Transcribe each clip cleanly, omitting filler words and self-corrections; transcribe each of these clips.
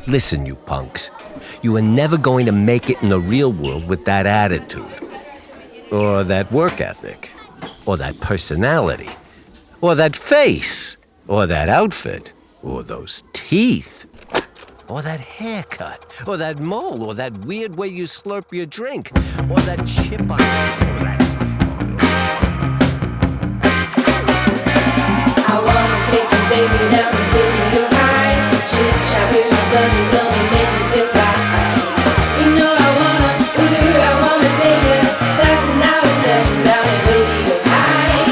Listen, you punks. You are never going to make it in the real world with that attitude. Or that work ethic. Or that personality. Or that face. Or that outfit. Or those teeth. Or that haircut. Or that mole. Or that weird way you slurp your drink. Or that chip on your I wanna take you, baby, down and bring you high. Shake, shake with my buddies, only make me feel fine. You know I wanna take you. That's an hour session down at Radio High.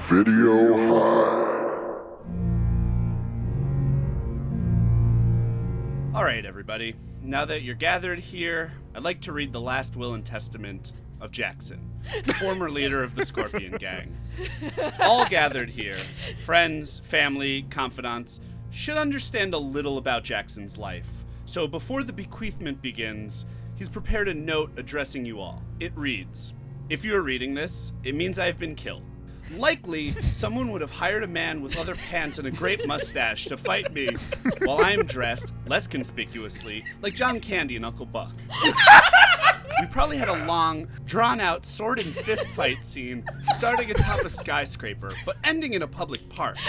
Video High. All right, everybody. Now that you're gathered here, I'd like to read the last will and testament of Jackson, the former leader of the Scorpion Gang. All gathered here, friends, family, confidants, should understand a little about Jackson's life. So before the bequeathment begins, he's prepared a note addressing you all. It reads, "If you are reading this, it means I have been killed. Likely, someone would have hired a man with leather pants and a great mustache to fight me while I am dressed, less conspicuously, like John Candy and Uncle Buck. We probably had a long, drawn-out sword and fist fight scene starting atop a skyscraper, but ending in a public park.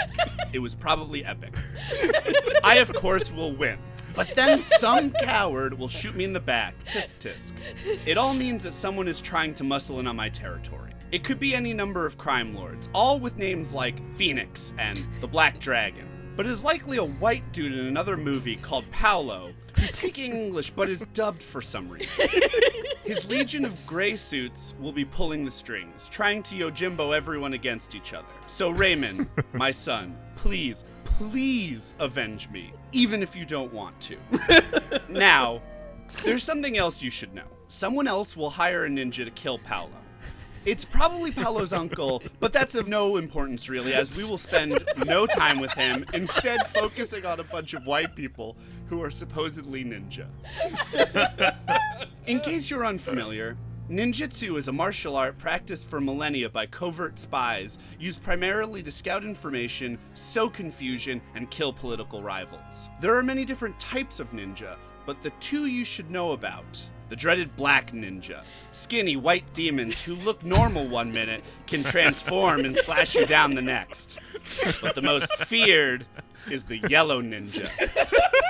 It was probably epic. I, of course, will win. But then some coward will shoot me in the back. Tisk tisk. It all means that someone is trying to muscle in on my territory. It could be any number of crime lords, all with names like Phoenix and the Black Dragon. But it is likely a white dude in another movie called Paolo, who's speaking English but is dubbed for some reason. His legion of gray suits will be pulling the strings, trying to Yojimbo everyone against each other. So Raymond, my son, please, please avenge me, even if you don't want to. Now, there's something else you should know. Someone else will hire a ninja to kill Paolo. It's probably Paolo's uncle, but that's of no importance really, as we will spend no time with him, instead focusing on a bunch of white people who are supposedly ninja. In case you're unfamiliar, ninjitsu is a martial art practiced for millennia by covert spies, used primarily to scout information, sow confusion, and kill political rivals. There are many different types of ninja, but the two you should know about: the dreaded black ninja. Skinny white demons who look normal one minute can transform and slash you down the next. But the most feared is the yellow ninja.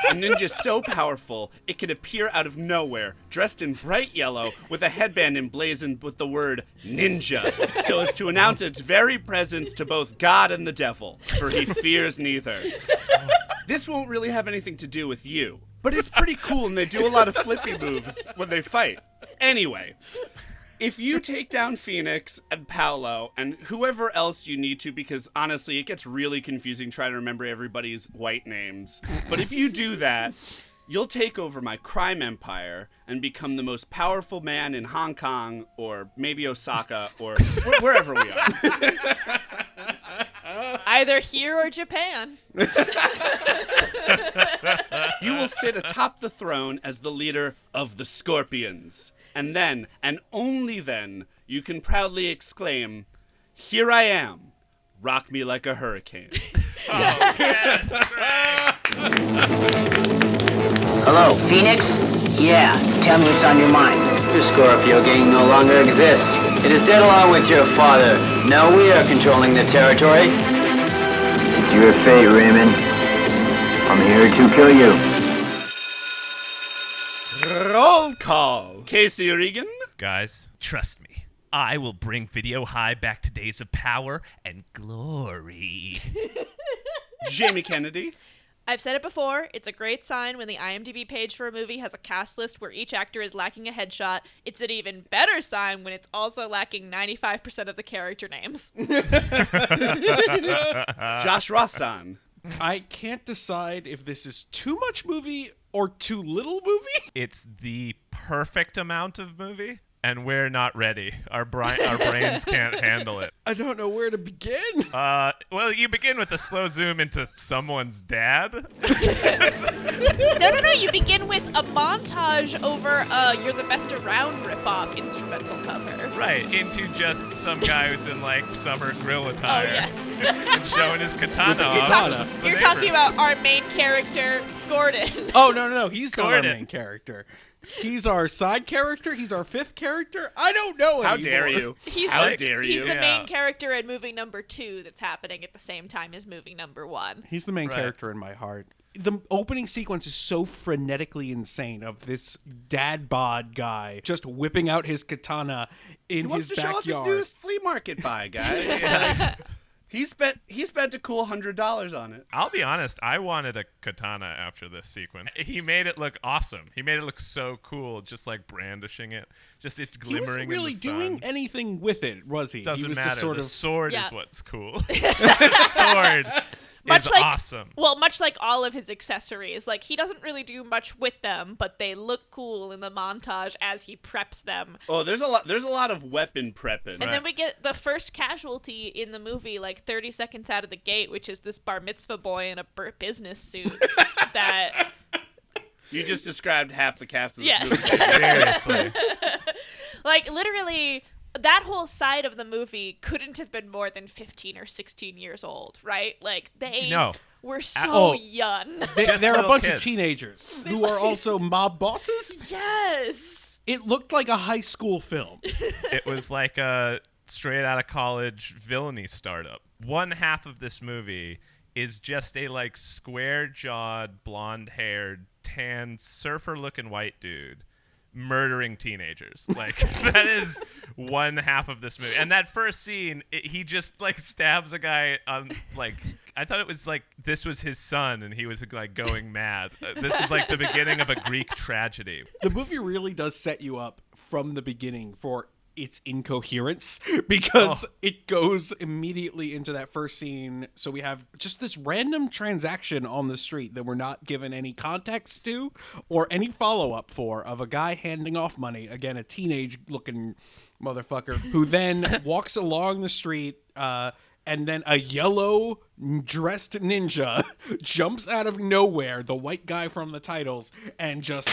A ninja so powerful, it can appear out of nowhere, dressed in bright yellow, with a headband emblazoned with the word ninja, so as to announce its very presence to both God and the devil, for he fears neither. This won't really have anything to do with you, but it's pretty cool and they do a lot of flippy moves when they fight. Anyway, if you take down Phoenix and Paolo and whoever else you need to, because honestly it gets really confusing trying to remember everybody's white names, but if you do that, you'll take over my crime empire and become the most powerful man in Hong Kong, or maybe Osaka, or wherever we are. Either here or Japan. You will sit atop the throne as the leader of the Scorpions. And then, and only then, you can proudly exclaim, "Here I am. Rock me like a hurricane." Oh, yes, right. Hello, Phoenix? Yeah, tell me what's on your mind. Your Scorpio gang no longer exists. It is dead along with your father. Now we are controlling the territory. It's your fate, Raymond. I'm here to kill you. Roll call. Casey Regan. Guys, trust me. I will bring Video High back to days of power and glory. Jamie Kennedy. I've said it before, it's a great sign when the IMDb page for a movie has a cast list where each actor is lacking a headshot. It's an even better sign when it's also lacking 95% of the character names. Josh Rossan. I can't decide if this is too much movie or too little movie. It's the perfect amount of movie. and we're not ready. Our brains can't handle it. I don't know where to begin. Well, you begin with a slow zoom into someone's dad. No. You begin with a montage over You're the Best Around ripoff instrumental cover. Right, into just some guy who's in like summer grill attire. Oh, yes. And showing his katana With a off. katana. You're talking about our main character, Gordon. Oh, no. He's not our Gordon. main character. He's our side character. He's our fifth character. I don't know How anymore. dare you? How dare you? He's the Yeah. main character in movie number 2 that's happening at the same time as movie number 1. He's the main Right. character in my heart. The opening sequence is so frenetically insane of this dad bod guy just whipping out his katana in He wants his to show off backyard. his newest flea market buy, guys. He spent a cool $100 on it. I'll be honest, I wanted a katana after this sequence. He made it look awesome. He made it look so cool, just like brandishing it, just it He glimmering wasn't really in the sun. doing anything with it, was he? Doesn't he was matter. Just sort The of sword Yeah. is what's cool. The sword Much is like, awesome. Well, much like all of his accessories, like he doesn't really do much with them, but they look cool in the montage as he preps them. Oh, there's a lot of weapon prepping. And then we get the first casualty in the movie, like 30 seconds out of the gate, which is this bar mitzvah boy in a business suit that. You just described half the cast of this Yes. movie. Seriously. Like, literally, that whole side of the movie couldn't have been more than 15 or 16 years old, right? Like, they No. were so Oh. young. Just They're a little bunch kids. of teenagers who are also mob bosses. Yes. It looked like a high school film. It was like a straight out of college villainy startup. One half of this movie is just a like square-jawed, blonde-haired, tan, surfer-looking white dude murdering teenagers. Like that is one half of this movie. And that first scene, he just like stabs a guy on like I thought it was like this was his son and he was like going mad. This is like the beginning of a Greek tragedy. The movie really does set you up from the beginning for its incoherence because it goes immediately into that first scene. So we have just this random transaction on the street that we're not given any context to or any follow-up for of a guy handing off money. Again, a teenage-looking motherfucker who then walks along the street and then a yellow dressed ninja jumps out of nowhere, the white guy from the titles, and just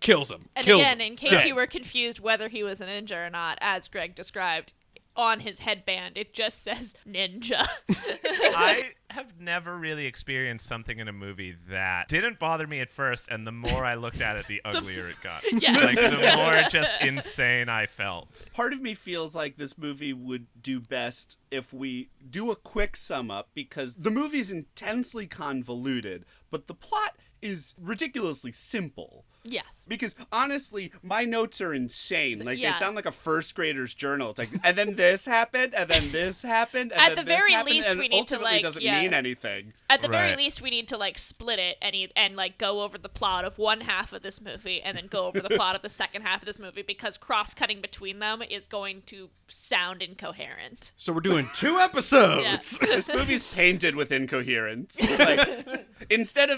kills him. And Kills again, him. in case Dead. you were confused whether he was a ninja or not, as Greg described, on his headband it just says ninja. I have never really experienced something in a movie that didn't bother me at first, and the more I looked at it, the uglier it got. Yes. Like, the more just insane I felt. Part of me feels like this movie would do best if we do a quick sum up because the movie's intensely convoluted, but the plot is ridiculously simple. Yes. Because honestly, my notes are insane. Like Yeah. they sound like a first grader's journal. It's like, and then this happened, and then this happened, and At then the this very happened, least, and we need to, ultimately like, doesn't yeah. mean anything. At the very Right. least, we need to like split it and like go over the plot of one half of this movie and then go over the plot of the second half of this movie because cross-cutting between them is going to sound incoherent. So we're doing 2 episodes. Yeah. This movie's painted with incoherence. Like instead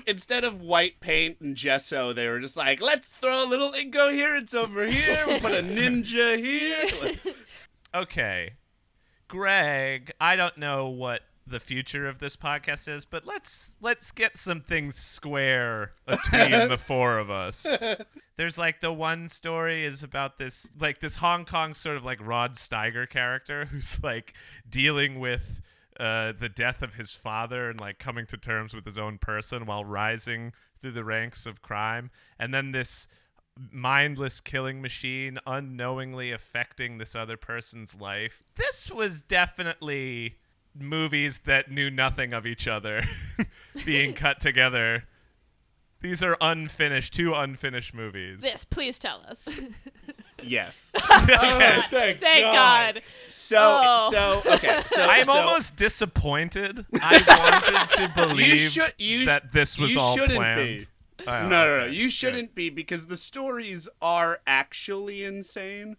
of white paint and gesso, they were just like, let's throw a little incoherence over here. We'll put a ninja here. Okay, Greg, I don't know what the future of this podcast is, but let's get some things square between the four of us. There's like the one story is about this Hong Kong sort of like Rod Steiger character who's like dealing with the death of his father and like coming to terms with his own person while rising through the ranks of crime, and then this mindless killing machine unknowingly affecting this other person's life. This was definitely movies that knew nothing of each other being cut together. These are two unfinished movies. Yes, please tell us. Yes. Thank God. So I'm almost disappointed. I wanted to believe that this was all planned. Be. No. You shouldn't be because the stories are actually insane.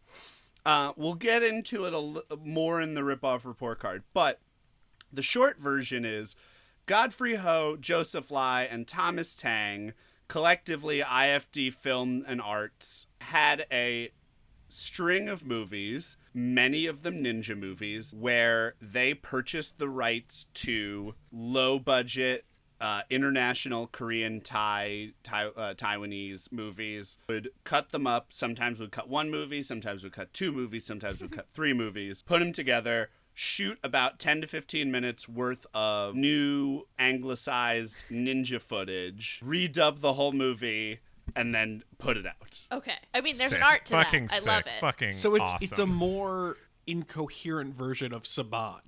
We'll get into it more in the ripoff report card, but the short version is Godfrey Ho, Joseph Lai, and Thomas Tang collectively, IFD Film and Arts had a string of movies, many of them ninja movies, where they purchased the rights to low-budget international Korean, Taiwanese movies, would cut them up. Sometimes would cut one movie, sometimes would cut two movies, sometimes would cut three movies, put them together, shoot about 10 to 15 minutes worth of new anglicized ninja footage, redub the whole movie, and then put it out. Okay. I mean, there's Sick. an art to Fucking that. I sick. love it. Fucking So it's awesome. it's a more incoherent version of Saban.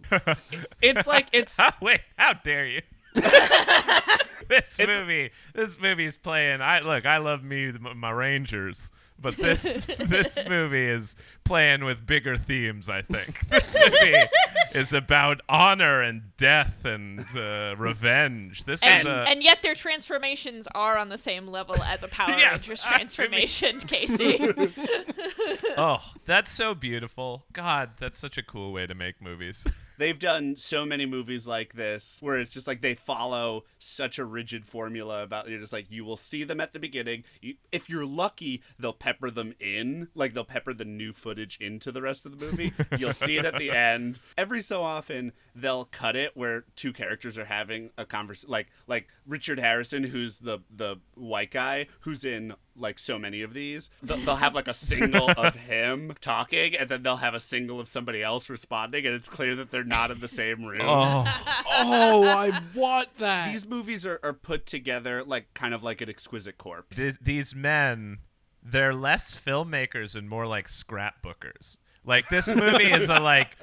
It's like, it's... Wait, how dare you? This movie's playing. I love my Rangers, but this movie is playing with bigger themes. I think this movie is about honor and death and revenge. And yet their transformations are on the same level as a Power Yes, Rangers transformation, Casey. Oh, that's so beautiful. God, that's such a cool way to make movies. They've done so many movies like this where it's just like they follow such a rigid formula about, you're just like, you will see them at the beginning. If you're lucky, they'll pepper them in, like they'll pepper the new footage into the rest of the movie. You'll see it at the end. Every so often, they'll cut it where two characters are having a conversation, like Richard Harrison, who's the white guy who's in like so many of these. They'll have like a single of him talking, and then they'll have a single of somebody else responding, and it's clear that they're not in the same room. Oh, I want that. These movies are put together like kind of like an exquisite corpse. These men, they're less filmmakers and more like scrapbookers. Like, this movie is a like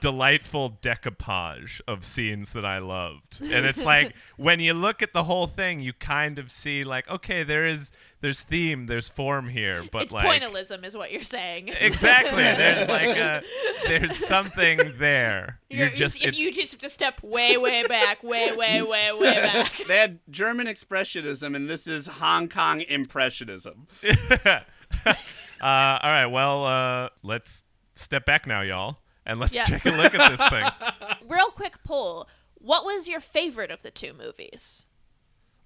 delightful decoupage of scenes that I loved. And it's like, when you look at the whole thing, you kind of see like, okay, there's theme, there's form here, but It's like pointillism is what you're saying. exactly. There's like there's something there. You just have to step way back, way back. They had German Expressionism, and this is Hong Kong Impressionism. All right, well, let's step back now, y'all, and let's take a look at this thing. Real quick poll. What was your favorite of the two movies?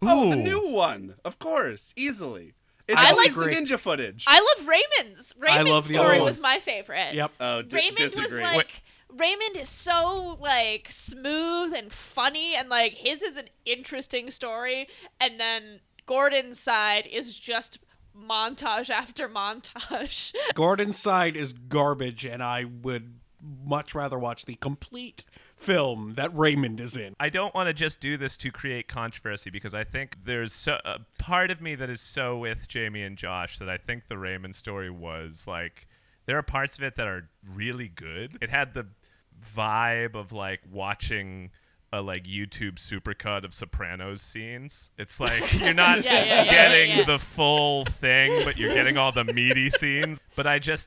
Oh, the Ooh. new one, of course, easily. It's I always like- the ninja footage. I love Raymond's. Raymond's love the story other was one. my favorite. Yep. Oh, Raymond disagree. was like Raymond is so like smooth and funny, and like his is an interesting story, and then Gordon's side is just montage after montage. Gordon's side is garbage, and I would much rather watch the complete film that Raymond is in. I don't want to just do this to create controversy, because I think there's a part of me that is so with Jamie and Josh that I think the Raymond story was like, there are parts of it that are really good. It had the vibe of like watching a like YouTube supercut of Sopranos scenes. It's like you're not getting the full thing, but you're getting all the meaty scenes. But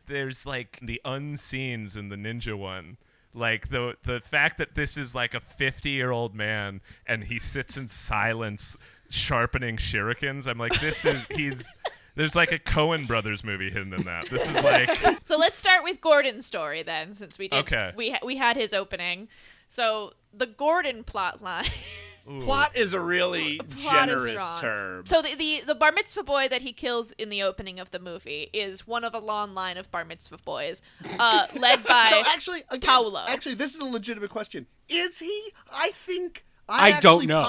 there's like the unseens in the ninja one. Like the fact that this is like a 50-year-old man and he sits in silence sharpening shurikens. I'm like, there's like a Coen Brothers movie hidden in that. This is like. So let's start with Gordon's story then, since we did. Okay. We had his opening. So the Gordon plot line. Plot is a really Plot is generous strong. term. So the bar mitzvah boy that he kills in the opening of the movie is one of a long line of bar mitzvah boys, led by So actually, again, Paolo. Actually, this is a legitimate question. Is he? I think. I don't know.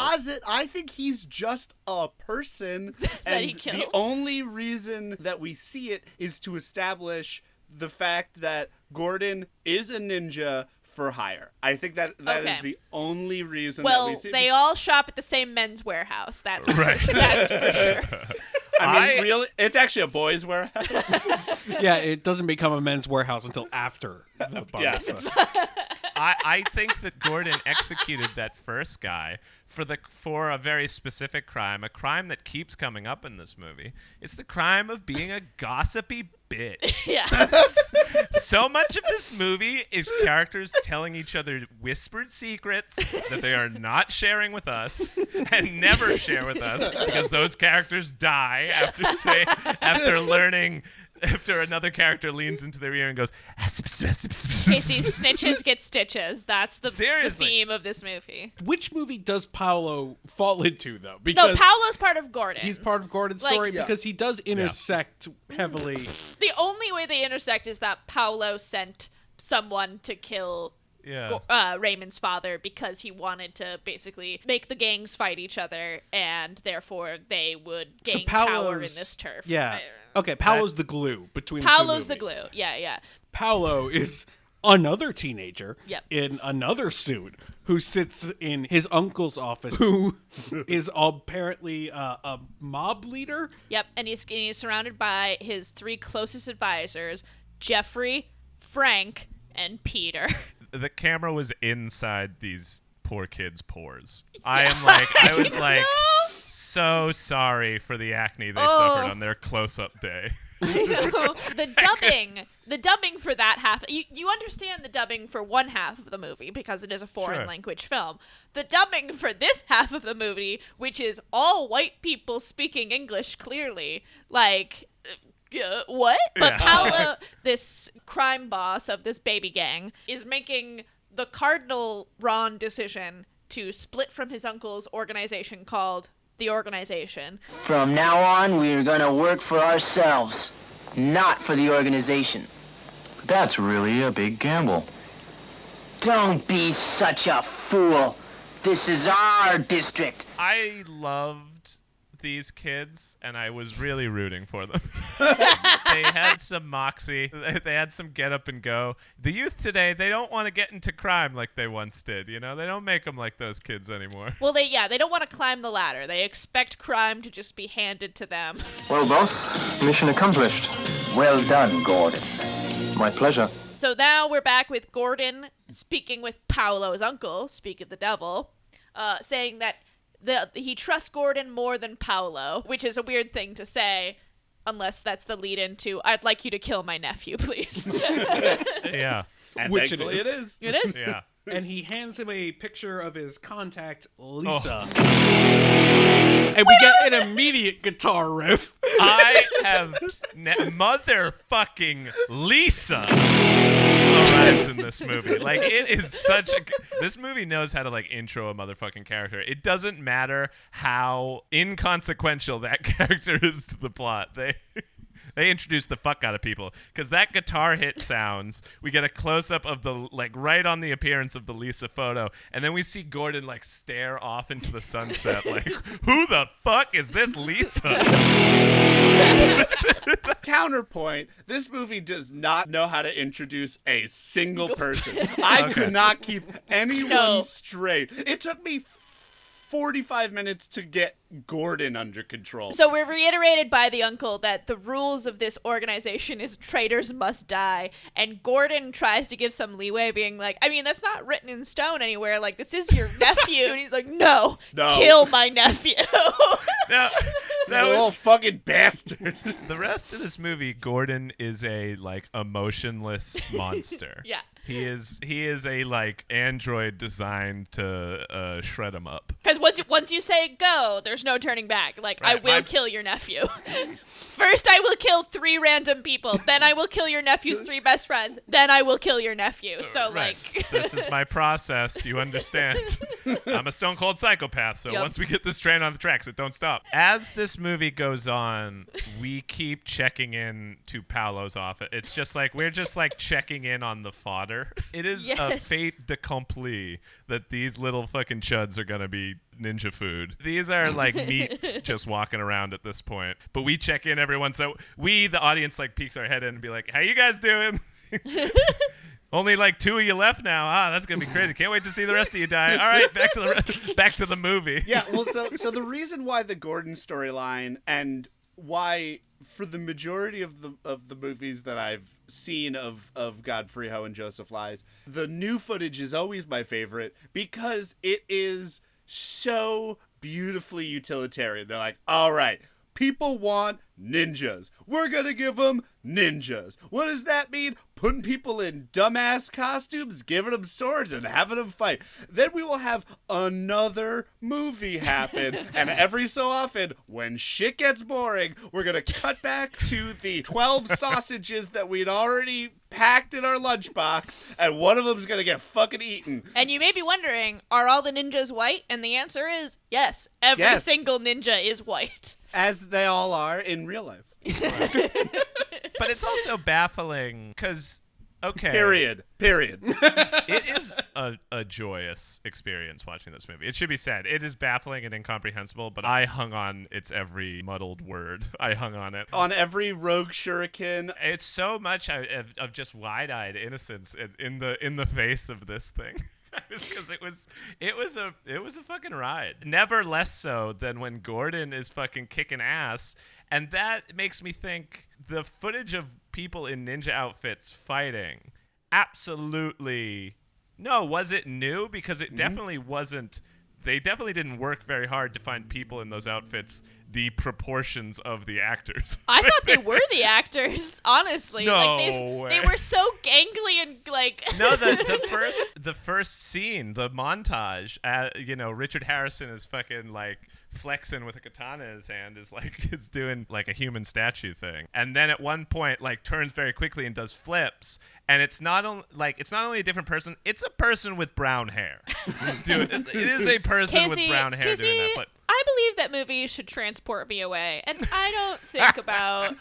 I think he's just a person, and he kills. the only reason that we see it is to establish the fact that Gordon is a ninja for hire. I think that Okay. is the only reason that Well, we see it. they all shop at the same men's warehouse. That's Right. that's for sure. I mean, really, it's actually a boys' warehouse. Yeah, it doesn't become a men's warehouse until after the bar Yeah. mitzvah. I think that Gordon executed that first guy for a very specific crime, a crime that keeps coming up in this movie. It's the crime of being a gossipy bitch. Yeah. So much of this movie is characters telling each other whispered secrets that they are not sharing with us and never share with us, because those characters die after learning after another character leans into their ear and goes, Casey, snitches get stitches. That's the Seriously. theme of this movie. Which movie does Paolo fall into, though? No, Because Paolo's part of Gordon's. he's part of Gordon's Like- story Yeah. because he does intersect heavily. The only way they intersect is that Paolo sent someone to kill Raymond's father because he wanted to basically make the gangs fight each other, and therefore they would gain power in this turf. Yeah. Okay, Paolo's the glue between Paolo's the the two movies. glue. Yeah. Paolo is another teenager Yep. in another suit who sits in his uncle's office, who is apparently a mob leader. Yep, and he's surrounded by his three closest advisors, Jeffrey, Frank, and Peter. The camera was inside these poor kids' pores. I was like, so sorry for the acne they suffered on their close-up day. I know. The dubbing for that half, you understand the dubbing for one half of the movie because it is a foreign language film. The dubbing for this half of the movie, which is all white people speaking English clearly, like, what? But Paolo, this crime boss of this baby gang, is making the cardinal wrong decision to split from his uncle's organization called The Organization. From now on, we're gonna work for ourselves, not for the organization. That's really a big gamble. Don't be such a fool. This is our district. I loved these kids, and I was really rooting for them. They had some moxie. They had some get up and go. The youth today, they don't want to get into crime like they once did. You know, they don't make them like those kids anymore. Well, they don't want to climb the ladder. They expect crime to just be handed to them. Well, boss, mission accomplished. Well done, Gordon. My pleasure. So now we're back with Gordon speaking with Paolo's uncle, speak of the devil, saying that he trusts Gordon more than Paolo, which is a weird thing to say, unless that's the lead into, I'd like you to kill my nephew, please. Yeah. And Which thankfully it is. it is. It is? Yeah. And he hands him a picture of his contact, Lisa. And we get an immediate guitar riff. I have motherfucking Lisa arrives in this movie. Like, it is such a... This movie knows how to, like, intro a motherfucking character. It doesn't matter how inconsequential that character is to the plot. They introduce the fuck out of people because that guitar hit sounds. We get a close up of the, like, right on the appearance of the Lisa photo, and then we see Gordon, like, stare off into the sunset, like, who the fuck is this Lisa? Counterpoint, this movie does not know how to introduce a single person. I could not keep anyone straight. It took me 45 minutes to get Gordon under control. So we're reiterated by the uncle that the rules of this organization is traitors must die, and Gordon tries to give some leeway, being like, I mean, that's not written in stone anywhere, like, this is your nephew, and he's like, no, kill my nephew. No, You little fucking bastard. the rest of this movie, Gordon is a, like, emotionless monster. Yeah. He is a, like, android designed to shred him up. Because once you say go, there's no turning back. Like, I Right, will kill your nephew. First, I will kill 3 random people. Then I will kill your nephew's 3 best friends. Then I will kill your nephew. So, Right. like... This is my process, you understand. I'm a stone cold psychopath, so Yep. once we get this train on the tracks, it don't stop. As this movie goes on, we keep checking in to Paolo's office. It's just like, we're just like checking in on the fodder. It is a Yes. fait accompli that these little fucking chuds are gonna be ninja food. These are like meats just walking around at this point. But we check in everyone, so we, the audience, like peeks our head in and be like, how you guys doing? Only like 2 of you left now. Ah, that's gonna be crazy. Can't wait to see the rest of you die. All right, back to the movie. Yeah, well, so the reason why the Gordon storyline and why for the majority of the movies that I've seen of Godfrey Ho and Joseph Lies, the new footage is always my favorite because it is so beautifully utilitarian. They're like, all right, people want ninjas. We're gonna give them ninjas. What does that mean? Putting people in dumbass costumes, giving them swords, and having them fight. Then we will have another movie happen, and every so often, when shit gets boring, we're gonna cut back to the 12 sausages that we'd already packed in our lunchbox, and one of them's gonna get fucking eaten. And you may be wondering, are all the ninjas white? And the answer is yes. Every single ninja is white. As they all are in real life. But it's also baffling because, okay. Period. It is a joyous experience watching this movie. It should be said. It is baffling and incomprehensible, but I hung on its every muddled word. I hung on it. On every rogue shuriken. It's so much of just wide-eyed innocence in the face of this thing. Because it was a fucking ride. Never less so than when Gordon is fucking kicking ass. And that makes me think the footage of people in ninja outfits fighting, absolutely. No, was it new? Because it definitely wasn't. They definitely didn't work very hard to find people in those outfits the proportions of the actors. I thought they were the actors, honestly. No way. They were so gangly and like. No, the first scene, the montage. Richard Harrison is fucking like flexing with a katana in his hand, is doing like a human statue thing, and then at one point like turns very quickly and does flips, and it's not only a different person, it's a person with brown hair. It is a person with brown hair doing that flip. I believe that movies should transport me away, and I don't think about,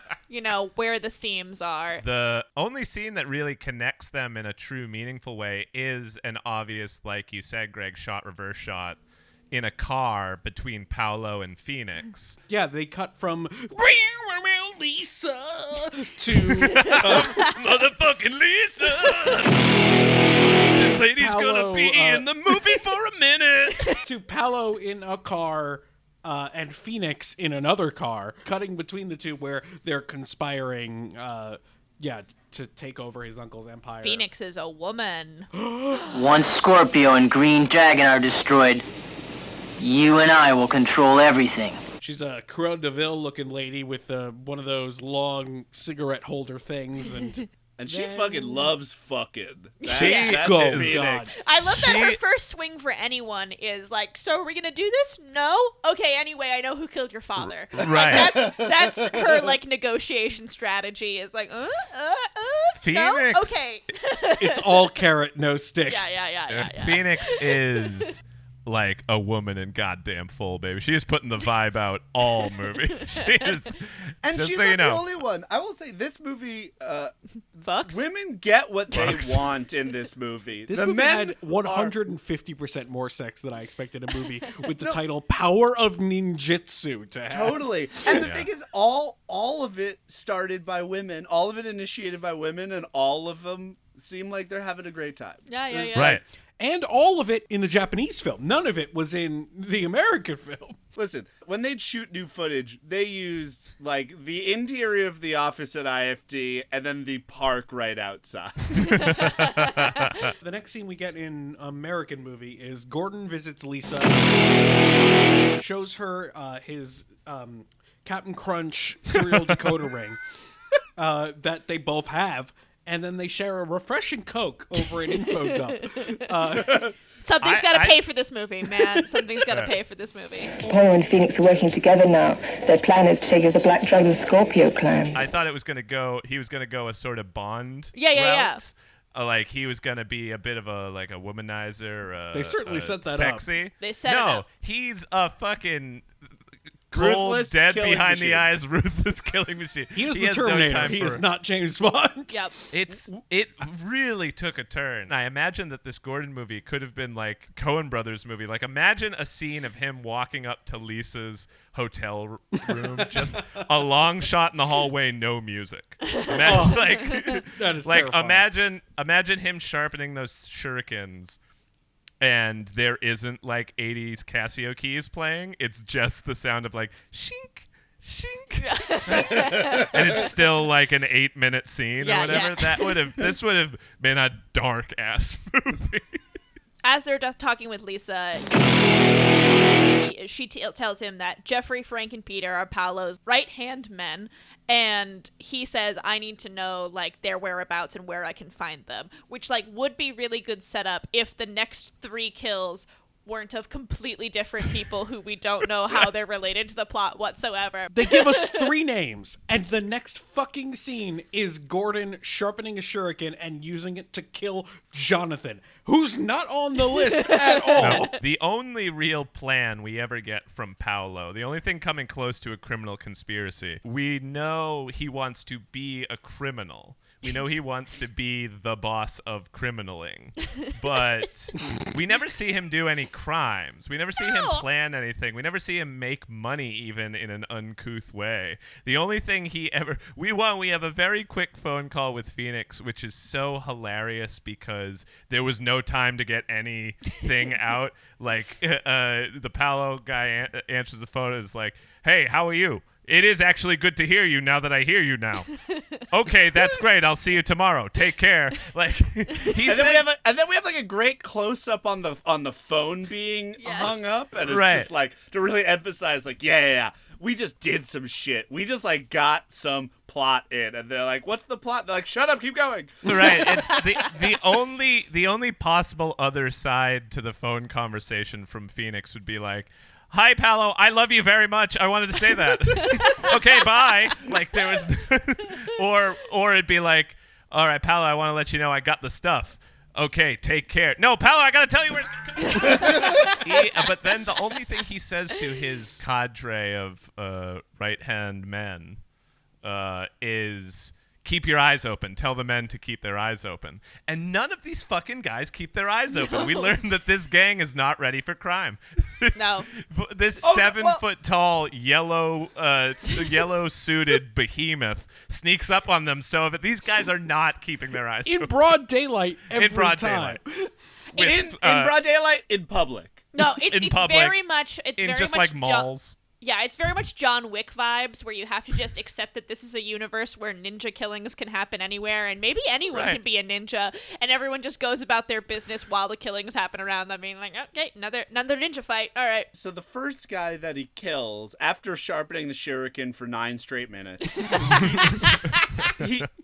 where the seams are. The only scene that really connects them in a true, meaningful way is an obvious, like you said, Greg, reverse shot in a car between Paolo and Phoenix. Yeah, they cut from Lisa to motherfucking Lisa. This lady's gonna be in the movie for a minute. To Paolo in a car and Phoenix in another car, cutting between the two where they're conspiring to take over his uncle's empire. Phoenix is a woman. Once Scorpio and Green Dragon are destroyed, you and I will control everything. She's a Cruella de Vil looking lady with one of those long cigarette holder things, and she fucking loves fucking. God. I love that her first swing for anyone is like, so are we gonna do this? No? Okay, anyway, I know who killed your father. Right. Like, that's her like negotiation strategy is like, Phoenix. No? Okay. It's all carrot, no stick. Yeah. Phoenix is like a woman in goddamn full, baby. She is putting the vibe out all movie. She is, and she's not the only one. I will say this movie, fucks. Women get what they want in this movie. This movie had 150% more sex than I expected a movie with the title "Power of Ninjitsu" to have. Totally. And the thing is, all of it started by women. All of it initiated by women, and all of them seem like they're having a great time. Yeah. Right. And all of it in the Japanese film. None of it was in the American film. Listen, when they'd shoot new footage, they used, like, the interior of the office at IFD and then the park right outside. The next scene we get in American movie is Gordon visits Lisa, shows her his Captain Crunch cereal decoder ring that they both have, and then they share a refreshing Coke over an info dump. Something's got to pay for this movie, man. Something's got to pay for this movie. Apollo and Phoenix are working together now. Their plan is to take over the Black Dragon Scorpio clan. I thought he was going to go a sort of Bond Yeah. route. Like he was going to be a bit of a womanizer. They certainly set that sexy. up. They set it up. He's a fucking cold, Ruthless dead killing behind machine. the eyes, ruthless killing machine. He is the has no Terminator. time He for- is not James Bond. Yep. It really took a turn. I imagine that this Gordon movie could have been like Coen Brothers movie. Like imagine a scene of him walking up to Lisa's hotel room, just a long shot in the hallway, no music. Imagine, That is like terrifying. imagine him sharpening those shurikens. And there isn't like 80s Casio keys playing. It's just the sound of like shink, shink, shink. And it's still like an 8-minute scene or whatever. Yeah. This would have been a dark ass movie. as they're just talking with Lisa, she tells him that Jeffrey, Frank, and Peter are Paolo's right-hand men, and he says, I need to know, like, their whereabouts and where I can find them, which, like, would be really good setup if the next 3 kills weren't of completely different people who we don't know how they're related to the plot whatsoever. They give us 3 names, and the next fucking scene is Gordon sharpening a shuriken and using it to kill Jonathan, who's not on the list at all. No, the only real plan we ever get from Paolo, the only thing coming close to a criminal conspiracy, we know he wants to be a criminal. We know he wants to be the boss of criminaling, but we never see him do any crimes. We never see him plan anything. We never see him make money even in an uncouth way. The only thing he ever... We have a very quick phone call with Phoenix, which is so hilarious because there was no time to get anything out. Like, the Paolo guy answers the phone and is like, hey, how are you? It is actually good to hear you now that I hear you now. Okay, that's great. I'll see you tomorrow. Take care. Like, and then we have like a great close up on the phone being hung up, and it's just like to really emphasize, like, yeah, we just did some shit. We just like got some plot in, and they're like, "What's the plot?" They're like, "Shut up, keep going." Right. It's the only possible other side to the phone conversation from Phoenix would be like, hi, Paolo, I love you very much. I wanted to say that. Okay, bye. Like, there was... or it'd be like, all right, Paolo, I want to let you know I got the stuff. Okay, take care. No, Paolo, I got to tell you where... But then the only thing he says to his cadre of right-hand men is... keep your eyes open. Tell the men to keep their eyes open. And none of these fucking guys keep their eyes open. We learned that this gang is not ready for crime. This 7-foot-tall, yellow-suited behemoth sneaks up on them so that these guys are not keeping their eyes open. In broad daylight every time. In broad daylight, in public. No, it's public, very much... It's in very just much like malls. Yeah, it's very much John Wick vibes, where you have to just accept that this is a universe where ninja killings can happen anywhere, and maybe anyone can be a ninja, and everyone just goes about their business while the killings happen around them, being like, okay, another ninja fight, all right. So the first guy that he kills, after sharpening the shuriken for 9 straight minutes,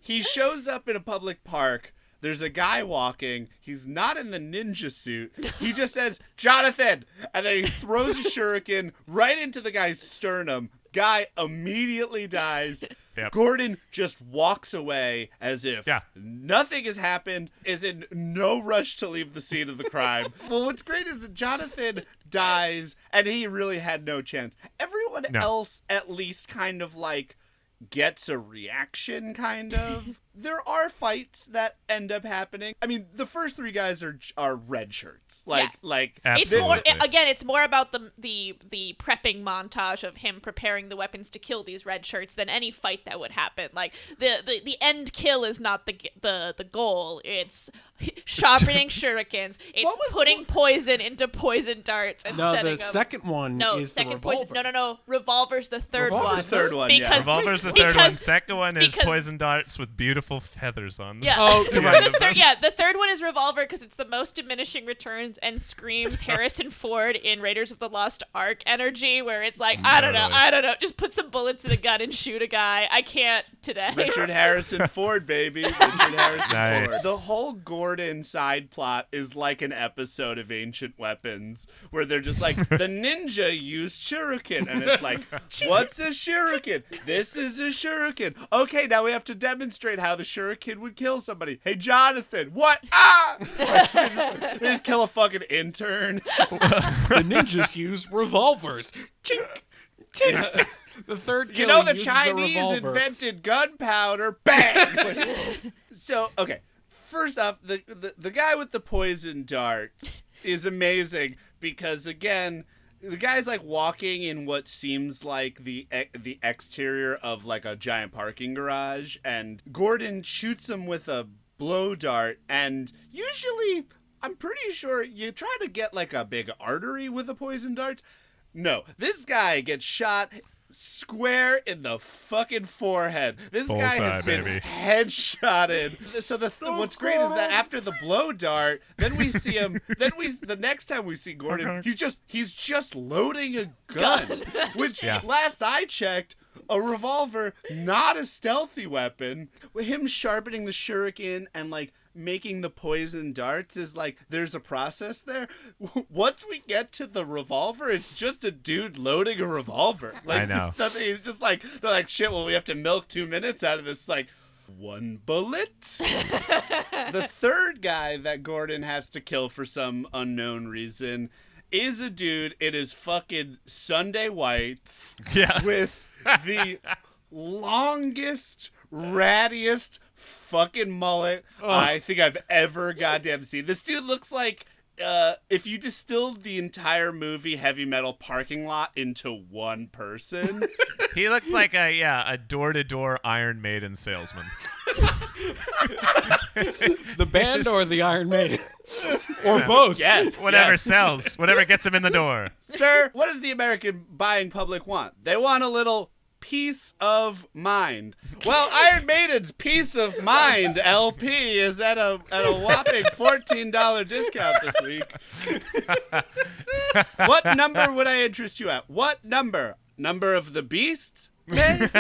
he shows up in a public park. There's a guy walking. He's not in the ninja suit. He just says, Jonathan! And then he throws a shuriken right into the guy's sternum. Guy immediately dies. Yep. Gordon just walks away as if nothing has happened, is in no rush to leave the scene of the crime. Well, what's great is that Jonathan dies, and he really had no chance. Everyone else at least kind of like gets a reaction, kind of. There are fights that end up happening. I mean, the first 3 guys are red shirts. It's more again. It's more about the prepping montage of him preparing the weapons to kill these red shirts than any fight that would happen. Like the end kill is not the goal. It's sharpening shurikens. It's putting poison into poison darts and setting them. The second one is the revolver. Poison. No. Revolver's the third one. The third one. Revolver's the third one. Second one is poison darts with beautiful feathers on them. Yeah. Oh, right. The third one is revolver because it's the most diminishing returns and screams Harrison Ford in Raiders of the Lost Ark energy, where it's like, I don't know, just put some bullets in a gun and shoot a guy. I can't today. Richard Harrison Ford, baby. Richard Harrison Nice. Ford. The whole Gordon side plot is like an episode of Ancient Weapons, where they're just like, the ninja used shuriken, and it's like, what's a shuriken? This is a shuriken. Okay, now we have to demonstrate how the shuriken would kill somebody. Hey, Jonathan, what? Ah! They just kill a fucking intern. The ninjas use revolvers. Chink, chink. The third kill the uses Chinese a revolver. invented gunpowder. Bang! So, okay. First off, the guy with the poison darts is amazing because, again, the guy's like walking in what seems like the exterior of like a giant parking garage, and Gordon shoots him with a blow dart, and usually I'm pretty sure you try to get like a big artery with the poison darts. No, this guy gets shot square in the fucking forehead. This guy has Bullseye, been baby. headshotted. So what's great is that after the blow dart, then we see him. The next time we see Gordon, he's just loading a gun. Which last I checked, a revolver, not a stealthy weapon. With him sharpening the shuriken and like making the poison darts is like there's a process there. Once we get to the revolver, it's just a dude loading a revolver. Like, I know. It's nothing. He's just like, they're like, shit, well, we have to milk 2 minutes out of this. Like, one bullet. The third guy that Gordon has to kill for some unknown reason is a dude in his fucking Sunday whites with the longest, rattiest fucking mullet I think I've ever goddamn seen. This dude looks like if you distilled the entire movie Heavy Metal Parking Lot into one person. He looked like a door-to-door Iron Maiden salesman. The band or the Iron Maiden? Or both. Yes. Whatever sells. Whatever gets him in the door. Sir, what does the American buying public want? They want a little peace of mind. Well, Iron Maiden's Peace of Mind LP is at a whopping $14 discount this week. What number would I interest you at? What number? Number of the Beast? Did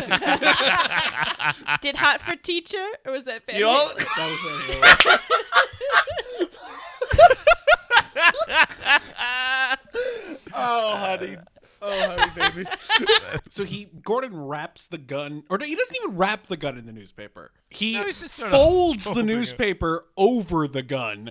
Hotford Teacher, or was that Fanny? Oh, honey. Oh, honey, baby. So Gordon wraps the gun, or he doesn't even wrap the gun in the newspaper. He he's just sort of folds the holding it. newspaper over the gun.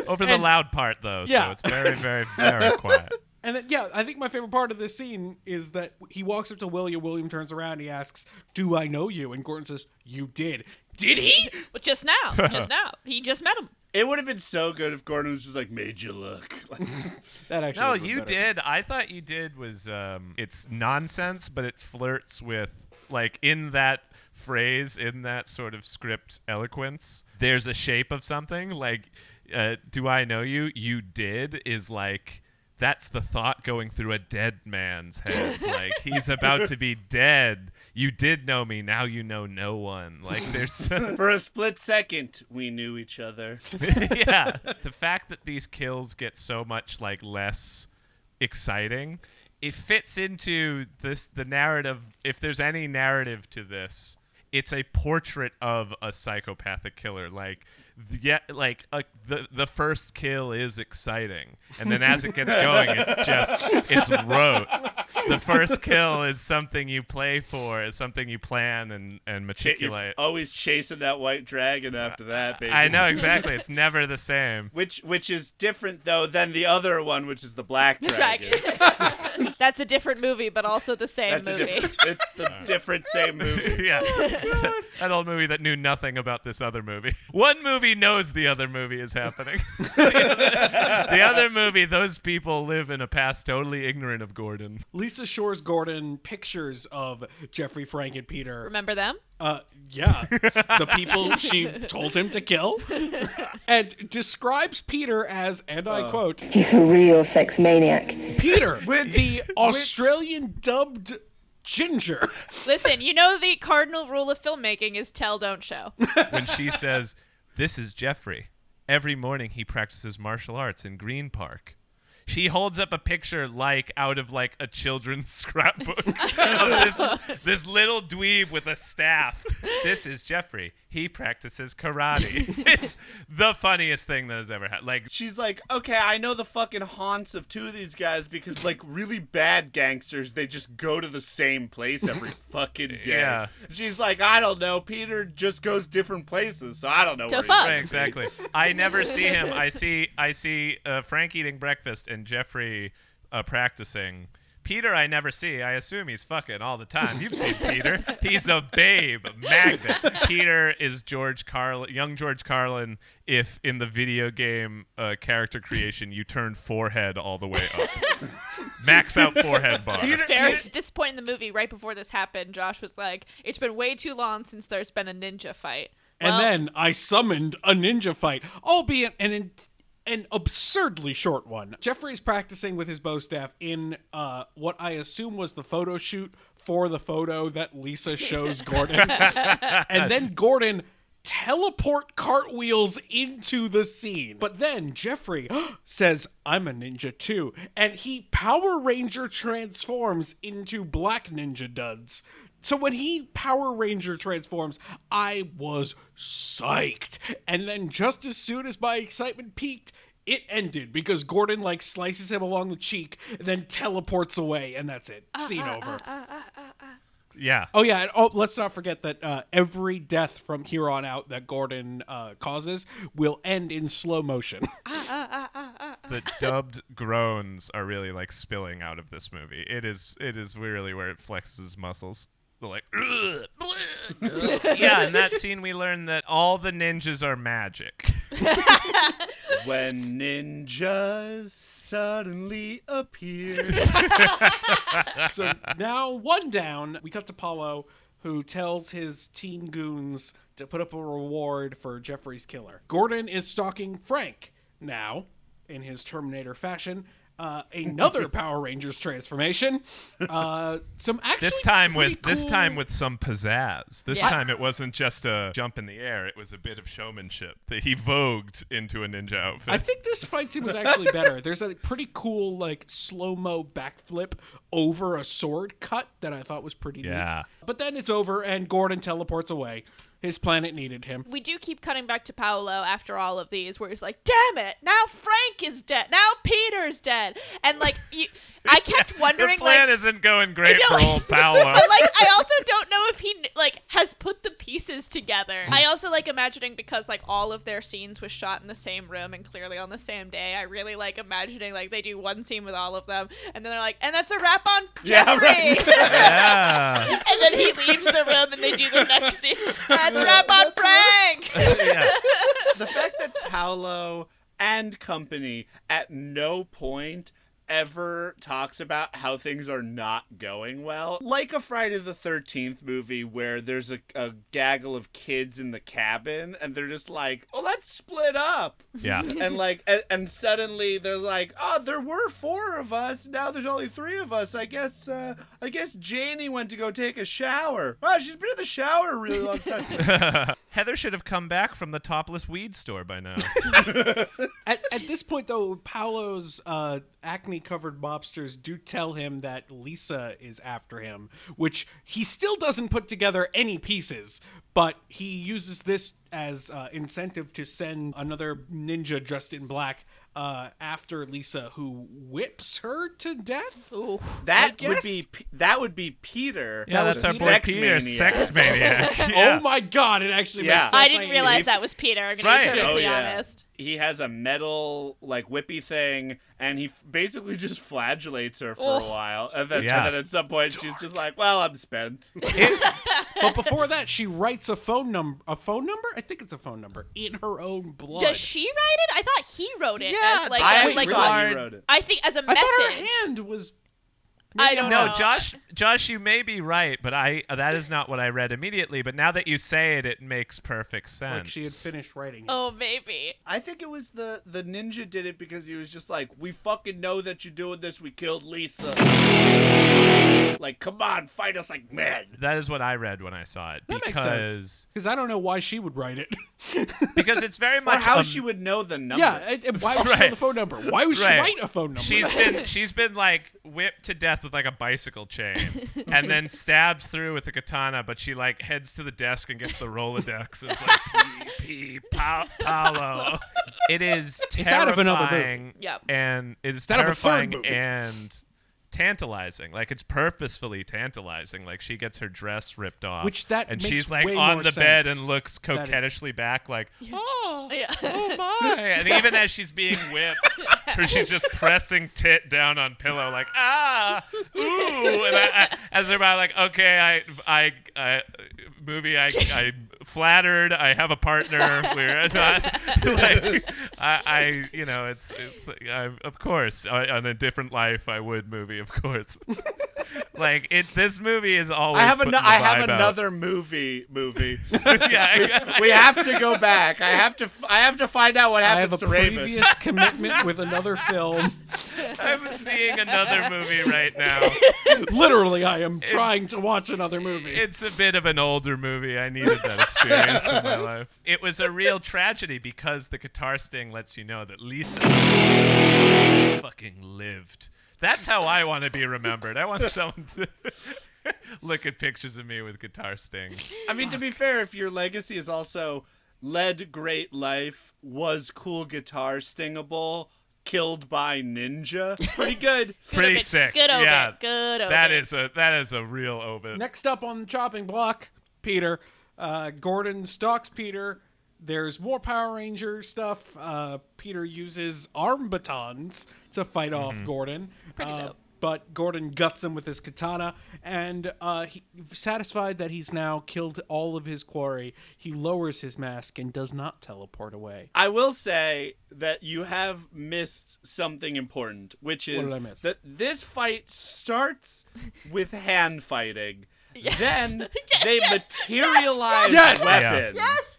Over the loud part, though, so it's very, very, very quiet. And then, I think my favorite part of this scene is that he walks up to William. William turns around and he asks, "Do I know you?" And Gordon says, "You did." Did he? Well, just now. He just met him. It would have been so good if Gordon was just like, made you look. That actually. No, would have been you better. did. I thought you did was it's nonsense, but it flirts with like in that phrase, in that sort of script eloquence. There's a shape of something like, "Do I know you?" You did is like. That's the thought going through a dead man's head. Like, he's about to be dead. You did know me. Now you know no one. Like, there's... For a split second, we knew each other. Yeah. The fact that these kills get so much, like, less exciting, it fits into the narrative. If there's any narrative to this, it's a portrait of a psychopathic killer. Like, the first kill is exciting, and then as it gets going, it's rote. The first kill is something you play for, is something you plan and meticulate. You're always chasing that white dragon after that, baby. I know, exactly. It's never the same. Which is different though than the other one, which is the black dragon. That's a different movie, but also the same movie. It's the different same movie. Yeah. That old movie that knew nothing about this other movie. One movie knows the other movie is happening. The other movie, those people live in a past totally ignorant of Gordon. Lisa shows Gordon pictures of Jeffrey, Frank, and Peter. Remember them? Yeah. The people she told him to kill. And describes Peter as, and I quote, He's a real sex maniac. Peter, the Australian dubbed Ginger. Listen, you know the cardinal rule of filmmaking is tell, don't show. When she says, "This is Jeffrey. Every morning he practices martial arts in Green Park." She holds up a picture like out of like a children's scrapbook of this little dweeb with a staff. This is Jeffrey. He practices karate. It's the funniest thing that has ever happened. Like, she's like, okay, I know the fucking haunts of two of these guys because like really bad gangsters, they just go to the same place every fucking day. Yeah. She's like, I don't know. Peter just goes different places, so I don't know where fuck. he's right, exactly. I never see him. I see Frank eating breakfast and Jeffrey Uh, practicing. Peter, I never see. I assume he's fucking all the time. You've seen Peter. He's a babe, magnet. Peter is young George Carlin. If in the video game character creation you turn forehead all the way up, max out forehead bar. At this point in the movie, right before this happened, Josh was like, "It's been way too long since there's been a ninja fight." And then I summoned a ninja fight, albeit an an absurdly short one. Jeffrey's practicing with his bow staff in what I assume was the photo shoot for the photo that Lisa shows Gordon. And then Gordon teleport cartwheels into the scene. But then Jeffrey says, I'm a ninja too. And he Power Ranger transforms into Black Ninja duds. So when he Power Ranger transforms, I was psyched. And then just as soon as my excitement peaked, it ended because Gordon like slices him along the cheek and then teleports away, and that's it. Scene over. Yeah. Oh yeah, and let's not forget that every death from here on out that Gordon causes will end in slow motion. The dubbed groans are really like spilling out of this movie. It is really where it flexes muscles. They're like, ugh, bleh, yeah, in that scene we learn that all the ninjas are magic. When ninjas suddenly appear. So now one down, we cut to Paulo, who tells his teen goons to put up a reward for Jeffrey's killer. Gordon is stalking Frank now, in his Terminator fashion. Another Power Rangers transformation. Some actually This time pretty with cool... some pizzazz. This time it wasn't just a jump in the air. It was a bit of showmanship that he vogued into a ninja outfit. I think this fight scene was actually better. There's a pretty cool like slow-mo backflip over a sword cut that I thought was pretty neat. But then it's over and Gordon teleports away. His planet needed him. We do keep cutting back to Paolo after all of these, where he's like, damn it, now Frank is dead. Now Peter's dead. And, like, I kept wondering, the plan like... isn't going great for old Paolo. But, like, I also don't know if he, like, has put the pieces together. I also like imagining, because, like, all of their scenes was shot in the same room and clearly on the same day, I really like imagining, like, they do one scene with all of them, and then they're like, and that's a wrap on Jeffrey. Right. Yeah. And then he leaves the room and they do the next scene. That's a wrap on Frank. The fact that Paolo and company at no point ever talks about how things are not going well. Like a Friday the 13th movie where there's a gaggle of kids in the cabin and they're just like, oh, let's split up. Yeah. And like, and suddenly there's like, oh, there were 4 of us. Now there's only 3 of us. I guess Janie went to go take a shower. Oh, she's been in the shower a really long time. Heather should have come back from the topless weed store by now. At this point, though, Paolo's acne-covered mobsters do tell him that Lisa is after him, which he still doesn't put together any pieces, but he uses this as incentive to send another ninja dressed in black after Lisa, who whips her to death. Ooh. That would be Peter. Yeah, that's our boy Peter, sex maniac. Yeah. Oh my god, it actually makes sense. I didn't realize that was Peter. I'm gonna be perfectly honest. He has a metal like whippy thing, and he basically just flagellates her for a while, and then at some point she's just like, "Well, I'm spent." But before that, she writes a phone number. A phone number? I think it's a phone number in her own blood. Does she write it? I thought he wrote it. Yeah, as like, I as like thought he wrote it. I think as a message. I thought her hand was. I don't know. No, Josh, you may be right, but that is not what I read immediately. But now that you say it, it makes perfect sense. Like she had finished writing it. Oh, maybe. I think it was the ninja did it because he was just like, we fucking know that you're doing this. We killed Lisa. Like, come on, fight us like men. That is what I read when I saw it. That makes sense. Because I don't know why she would write it. Because it's very much or how she would know the number. Yeah, why would she know the phone number? Why would she write a phone number? She's been like whipped to death with like a bicycle chain, and then stabs through with a katana. But she like heads to the desk and gets the Rolodex. It's like Paolo. It is terrifying. It's out of another movie. Yep. And it is It's out of a third terrifying movie. and tantalizing. Like it's purposefully tantalizing. Like she gets her dress ripped off, and she's like on the bed and looks coquettishly back like, oh my. And even as she's being whipped, she's just pressing tit down on pillow like, ooh. And as they're about like, okay, I movie. I'm flattered. I have a partner. We're not like it's of course on a different life I would movie, of course. This movie is always. I have another movie. Yeah, we have to go back. I have to find out what happens to I have a Raven. previous commitment with another film. I'm seeing another movie right now. Literally, I am trying to watch another movie. It's a bit of an older movie. I needed that experience in my life. It was a real tragedy because the guitar sting lets you know that Lisa fucking lived. That's how I want to be remembered. I want someone to look at pictures of me with guitar stings. I mean, to be fair, if your legacy is also led great life, was cool guitar stingable, killed by ninja, pretty good. Pretty sick. Good obit. Yeah, Good obit. that is a real obit. Next up on the chopping block, Peter. Gordon stalks Peter. There's more Power Ranger stuff. Peter uses arm batons to fight off Gordon. Pretty dope. But Gordon guts him with his katana, and satisfied that he's now killed all of his quarry, he lowers his mask and does not teleport away. I will say that you have missed something important, which is What did I miss? that this fight starts with hand fighting. Yes. Then they materialize Yes. weapons. Yes.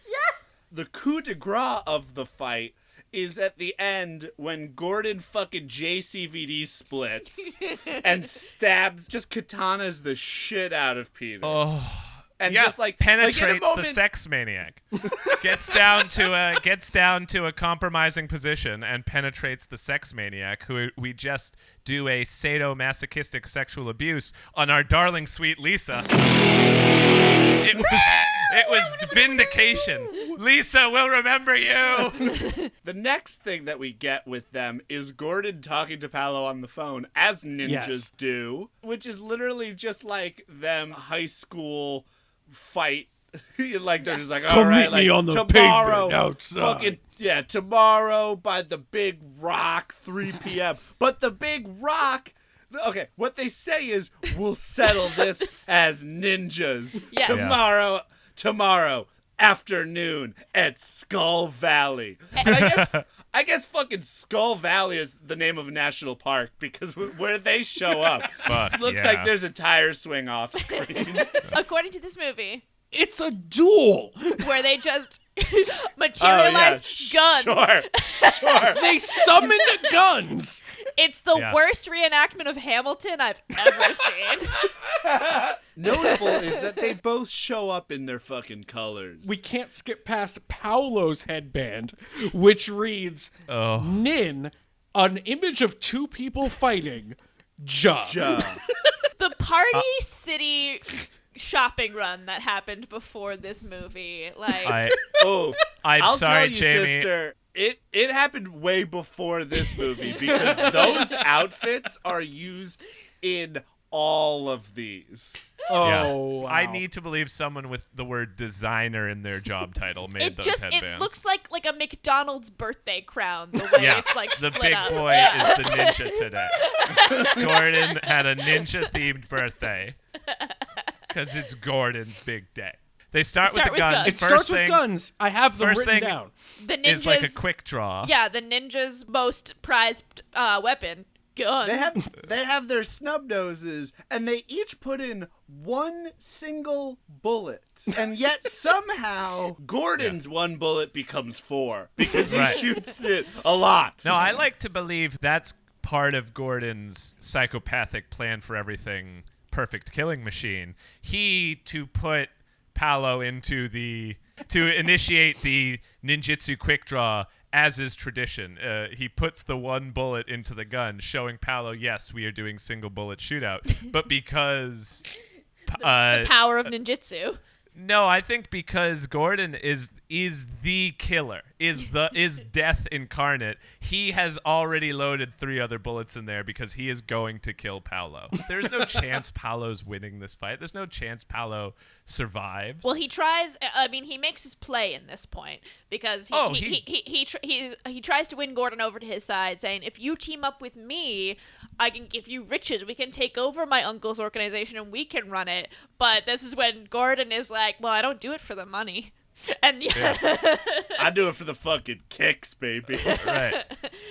The coup de grace of the fight is at the end when Gordon fucking JCVD splits and stabs, just katanas the shit out of Peter. Oh. And yeah, just like penetrates like in a moment, the sex maniac. gets down to a compromising position and penetrates the sex maniac, who we just do a sadomasochistic sexual abuse on our darling sweet Lisa. It was vindication. Lisa will remember you. The next thing that we get with them is Gordon talking to Paolo on the phone, as ninjas do, which is literally just like them high school fight. Like they're just like, all Come right, meet me like on the tomorrow, pavement outside. Tomorrow by the Big Rock, 3 p.m. But the Big Rock. Okay, what they say is, we'll settle this as ninjas. Yes. Tomorrow afternoon at Skull Valley. And I guess fucking Skull Valley is the name of a national park, because where they show up, looks like there's a tire swing off screen. According to this movie, It's a duel. where they just materialize guns. Sure. They summoned guns. It's the Yeah. worst reenactment of Hamilton I've ever seen. Notable is that they both show up in their fucking colors. We can't skip past Paolo's headband, which reads, Nin, an image of two people fighting, Ja. The Party City shopping run that happened before this movie, like I'll sorry, tell you, Jamie. sister. It happened way before this movie, because those outfits are used in all of these. Oh, wow. I need to believe someone with the word designer in their job title made those headbands. it looks like a McDonald's birthday crown, the way it's like the split big up. boy is the ninja today. Gordon had a ninja-themed birthday because it's Gordon's big day. They start with the guns. It starts with guns. I have them first written thing down. The ninjas, is like a quick draw. Yeah, the ninja's most prized weapon, gun. They have their snub noses, and they each put in one single bullet, and yet somehow Gordon's one bullet becomes 4 because he shoots it a lot. No, I like to believe that's part of Gordon's psychopathic plan for everything, perfect killing machine. To put Paolo to initiate the ninjitsu quick draw, as is tradition. He puts the one bullet into the gun, showing Paolo, yes, we are doing single bullet shootout. But because the power of ninjitsu. No, I think because Gordon is the killer, is death incarnate. He has already loaded 3 other bullets in there because he is going to kill Paolo. There's no chance Paolo's winning this fight. There's no chance Paolo survives. Well, he tries. I mean, he makes his play in this point because he tries to win Gordon over to his side, saying, "If you team up with me, I can give you riches. We can take over my uncle's organization and we can run it. But this is when Gordon is like, well, I don't do it for the money. And I do it for the fucking kicks, baby. Right.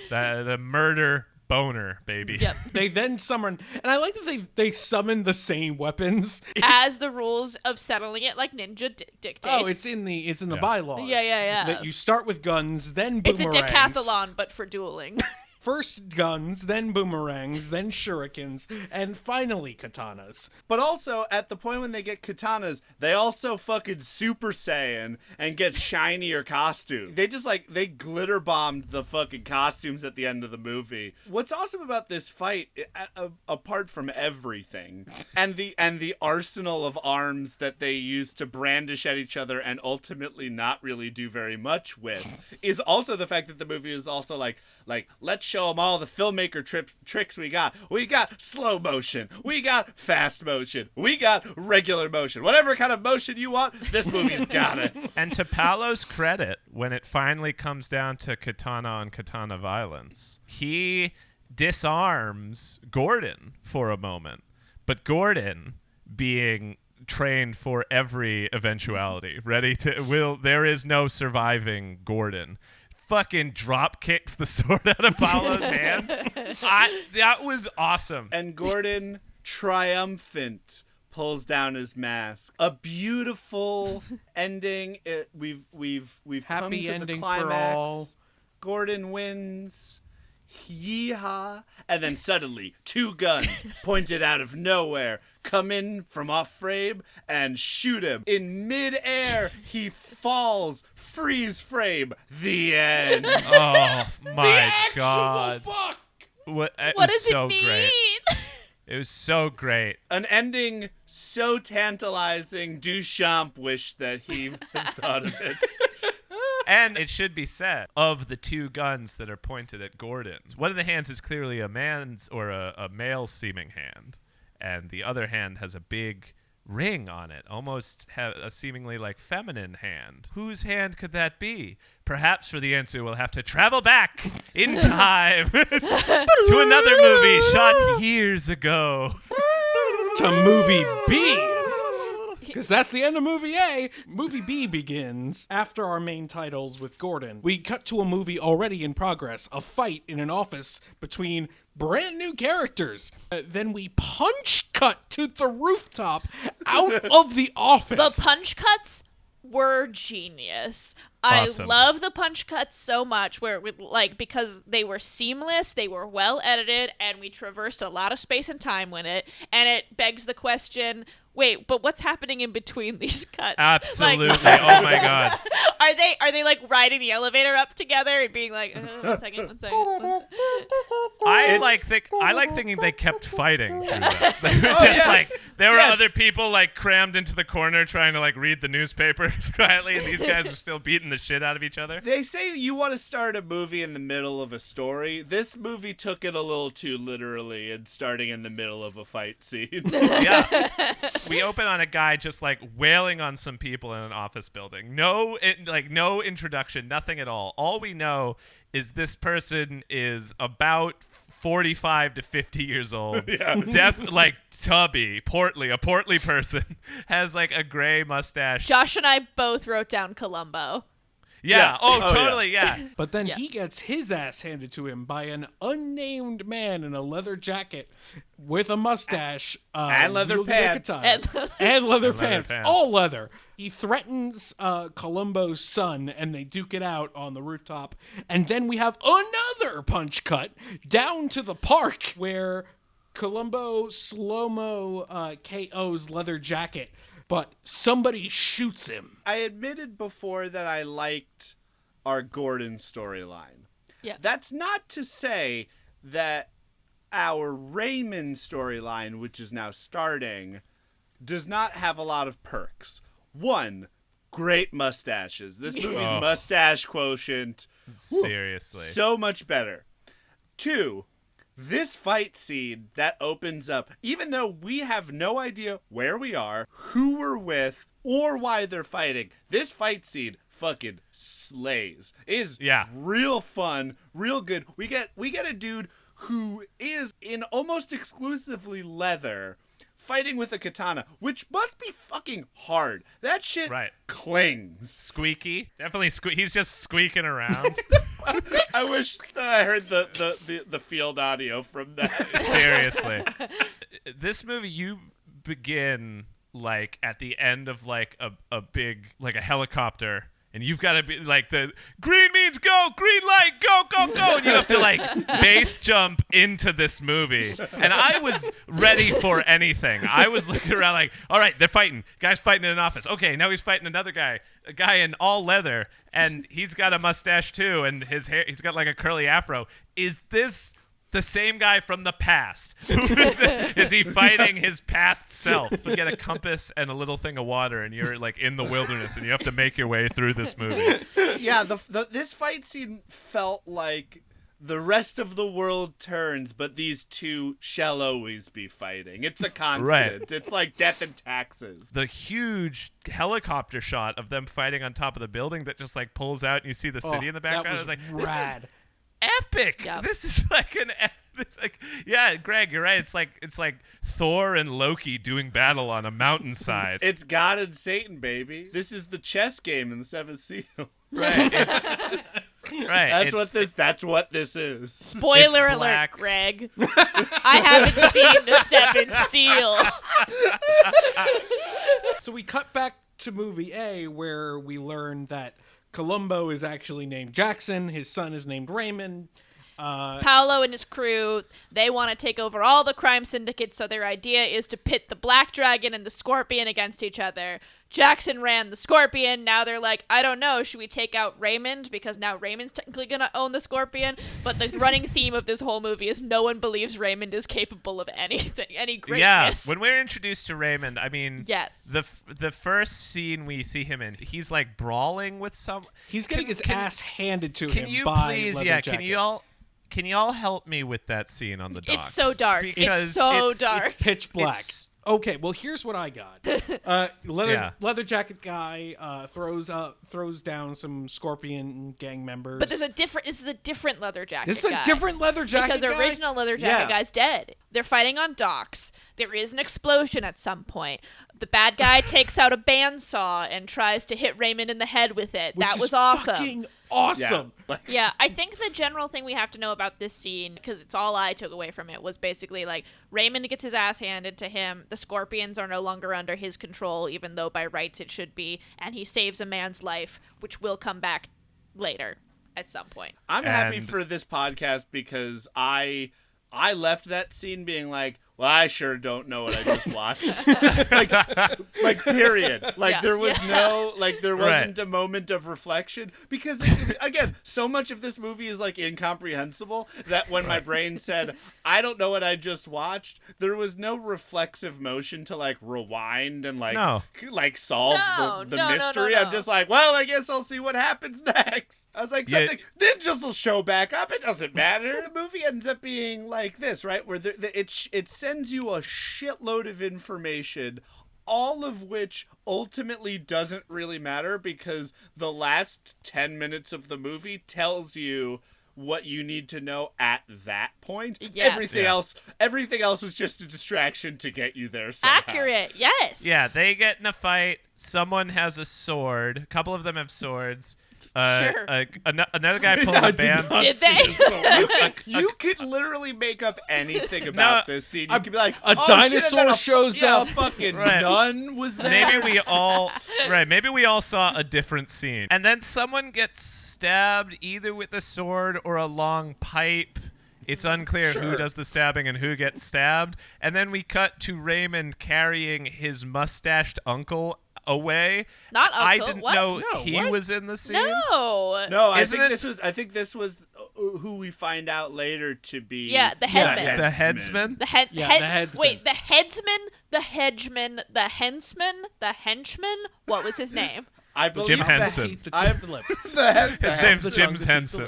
The murder boner, baby. Yep. They then summon, and I like that they summon the same weapons. As the rules of settling it like ninja dictates. Oh, it's in the bylaws. Yeah. That you start with guns, then It's boomerangs. a decathlon, but for dueling. First guns, then boomerangs, then shurikens, and finally katanas. But also, at the point when they get katanas, they also fucking Super Saiyan and get shinier costumes. They just, they glitter bombed the fucking costumes at the end of the movie. What's awesome about this fight, apart from everything, and the arsenal of arms that they use to brandish at each other and ultimately not really do very much with, is also the fact that the movie is also like let's show them all the filmmaker tricks we got. We got slow motion. We got fast motion. We got regular motion. Whatever kind of motion you want, this movie's got it. And to Paolo's credit, when it finally comes down to katana on katana violence, he disarms Gordon for a moment. But Gordon, being trained for every eventuality, there is no surviving Gordon, fucking drop kicks the sword out of Paolo's hand. That was awesome. And Gordon, triumphant, pulls down his mask. A beautiful ending. We've come Happy to the ending climax. for all. Gordon wins. Yeehaw. And then suddenly, two guns pointed out of nowhere come in from off frame and shoot him. In midair, he falls. Freeze frame. The end. Oh my god. Fuck. What What was does so it mean? great. It was so great. An ending so tantalizing, Duchamp wished that he had thought of it. And it should be said, of the two guns that are pointed at Gordon, one of the hands is clearly a man's or a male-seeming hand, and the other hand has a big ring on it, almost a seemingly feminine hand. Whose hand could that be? Perhaps for the answer, we'll have to travel back in time to another movie shot years ago. To movie B. Because that's the end of movie A. Movie B begins after our main titles with Gordon. We cut to a movie already in progress, a fight in an office between brand new characters. Then we punch cut to the rooftop out of the office. The punch cuts were genius. Awesome. I love the punch cuts so much because they were seamless, they were well edited, and we traversed a lot of space and time with it. And it begs the question, wait, but what's happening in between these cuts? Absolutely. Oh my god. Are they riding the elevator up together and being like, one second. I like thinking they kept fighting through that. They were just there were other people crammed into the corner trying to read the newspapers quietly, and these guys were still beating the shit out of each other. They say you want to start a movie in the middle of a story. This movie took it a little too literally and starting in the middle of a fight scene. Yeah. We open on a guy just wailing on some people in an office building. No introduction, nothing at all. All we know is this person is about 45 to 50 years old. Yeah. Tubby, a portly person, has a gray mustache. Josh and I both wrote down Columbo. Yeah. Oh, totally. Yeah. But then he gets his ass handed to him by an unnamed man in a leather jacket with a mustache and leather pants. And leather pants. All leather. He threatens Columbo's son, and they duke it out on the rooftop. And then we have another punch cut down to the park where Columbo slow-mo KO's leather jacket, but somebody shoots him. I admitted before that I liked our Gordon storyline. Yeah. That's not to say that our Raymond storyline, which is now starting, does not have a lot of perks. One, great mustaches. This movie's mustache quotient. Seriously. So much better. Two, this fight scene that opens up, even though we have no idea where we are, who we're with, or why they're fighting, this fight scene fucking slays. It is real fun, real good. We get a dude who is in almost exclusively leather, fighting with a katana, which must be fucking hard. That shit clings. Squeaky. Definitely he's just squeaking around. I wish that I heard the field audio from that. Seriously. This movie, you begin like at the end of like a big, like a helicopter, and you've got to be like, the green means go, green light, go, go, go, and you have to like base jump into this movie. And I was ready for anything. I was looking around like, all right, they're fighting. Guy's fighting in an office. Okay, now he's fighting another guy, a guy in all leather, and he's got a mustache too, and his hair, he's got like a curly afro. Is this the same guy from the past? Is he fighting his past self? You get a compass and a little thing of water, and you're like in the wilderness, and you have to make your way through this movie. Yeah, this fight scene felt like the rest of the world turns, but these two shall always be fighting. It's a constant. Right. It's like death and taxes. The huge helicopter shot of them fighting on top of the building that just like pulls out, and you see the city in the background. I was like, rad. this is epic. Yep. This is like it's like, yeah, Greg, you're right. It's like Thor and Loki doing battle on a mountainside. It's God and Satan, baby. This is the chess game in the Seventh Seal. Right. It's right. That's what this is. Spoiler It's alert, black. Greg. I haven't seen the Seventh Seal. So we cut back to movie A, where we learn that Columbo is actually named Jackson. His son is named Raymond. Paolo and his crew, they want to take over all the crime syndicates, so their idea is to pit the Black Dragon and the Scorpion against each other. Jackson ran the Scorpion. Now they're like, I don't know, should we take out Raymond? Because now Raymond's technically going to own the Scorpion. But the running theme of this whole movie is no one believes Raymond is capable of anything, any greatness. Yeah, when we're introduced to Raymond, I mean, yes. the first scene we see him in, he's like brawling with some. He's getting his ass handed to him. Can you by please? Leather Yeah, Jacket. Can y'all help me with that scene on the docks? It's so dark. Because it's so dark. It's pitch black. Okay, well, here's what I got. Leather jacket guy throws down some Scorpion gang members. But this is a different leather jacket This is guy. a different leather jacket Because guy? original leather jacket guy's dead. They're fighting on docks. There is an explosion at some point. The bad guy takes out a bandsaw and tries to hit Raymond in the head with it. Which that is was awesome. Fucking awesome. Yeah, I think the general thing we have to know about this scene, because it's all I took away from it, was basically like Raymond gets his ass handed to him. The Scorpions are no longer under his control, even though by rights it should be, and he saves a man's life, which will come back later at some point. I'm happy for this podcast because I left that scene being like, well, I sure don't know what I just watched. like period. Like there was there wasn't a moment of reflection because again, so much of this movie is like incomprehensible that when my brain said, I don't know what I just watched, there was no reflexive motion to like rewind and solve the mystery. No. I'm just like, well, I guess I'll see what happens next. I was like, something ninjas will show back up. It doesn't matter. The movie ends up being like this, right? Where it sends you a shitload of information, all of which ultimately doesn't really matter because the last 10 minutes of the movie tells you what you need to know at that point. Yes. Everything else was just a distraction to get you there somehow. Accurate, yes. Yeah, they get in a fight. Someone has a sword. A couple of them have swords. Sure. Another guy pulls a bandsaw. Did they? You could literally make up anything about this scene. You could be like, a dinosaur shows up. Fucking nun was there. Maybe we all saw a different scene. And then someone gets stabbed either with a sword or a long pipe. It's unclear who does the stabbing and who gets stabbed. And then we cut to Raymond carrying his mustached uncle away. Not uncle. I didn't what? know No, he what? was in the scene. No. I think this was who we find out later to be the headman. The headsman? The headsman. Wait, the headsman, the hedgeman, the henchman. What was his name? I believe Jim Henson. His name's Jim's Henson.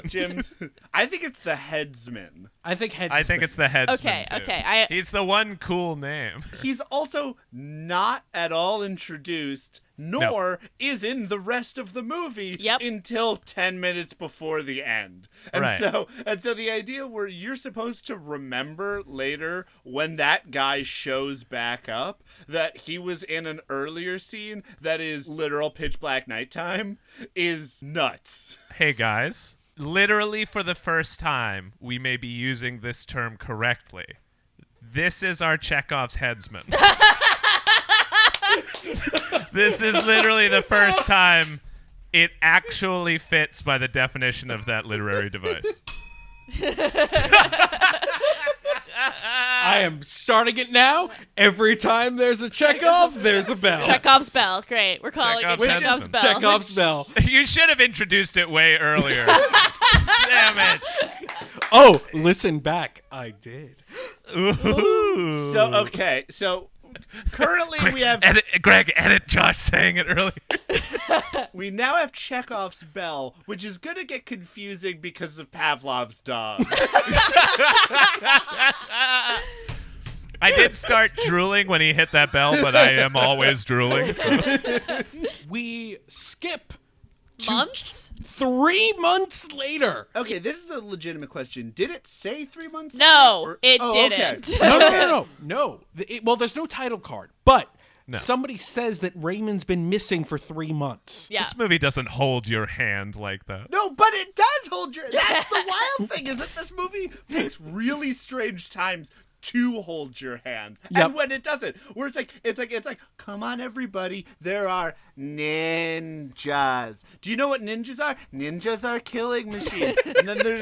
I think it's the headsman. I think it's the headsman. Okay. He's the one cool name. He's also not at all introduced nor is in the rest of the movie until 10 minutes before the end. And so the idea where you're supposed to remember later when that guy shows back up that he was in an earlier scene that is literal pitch black nighttime is nuts. Hey guys, literally for the first time, we may be using this term correctly. This is our Chekhov's headsman. This is literally the first time it actually fits by the definition of that literary device. I am starting it now. Every time there's a Chekhov, there's a bell. Chekhov's bell. Great. We're calling it Chekhov's bell. Chekhov's bell. You should have introduced it way earlier. Damn it. Oh, listen back. I did. Ooh. So currently we have edit Josh saying it earlier. We now have Chekhov's bell, which is going to get confusing because of Pavlov's dog. I did start drooling when he hit that bell, but I am always drooling. So. We skip months? 3 months later. Okay, this is a legitimate question. Did it say 3 months No, later? it didn't. Okay. No. Well, there's no title card, but somebody says that Raymond's been missing for 3 months. Yeah. This movie doesn't hold your hand like that. No, but it does hold your... That's the wild thing, is that this movie picks really strange times to hold your hand. Yep. And when it doesn't, where it's like, come on everybody, there are ninjas. Do you know what ninjas are? Ninjas are killing machines. and then they're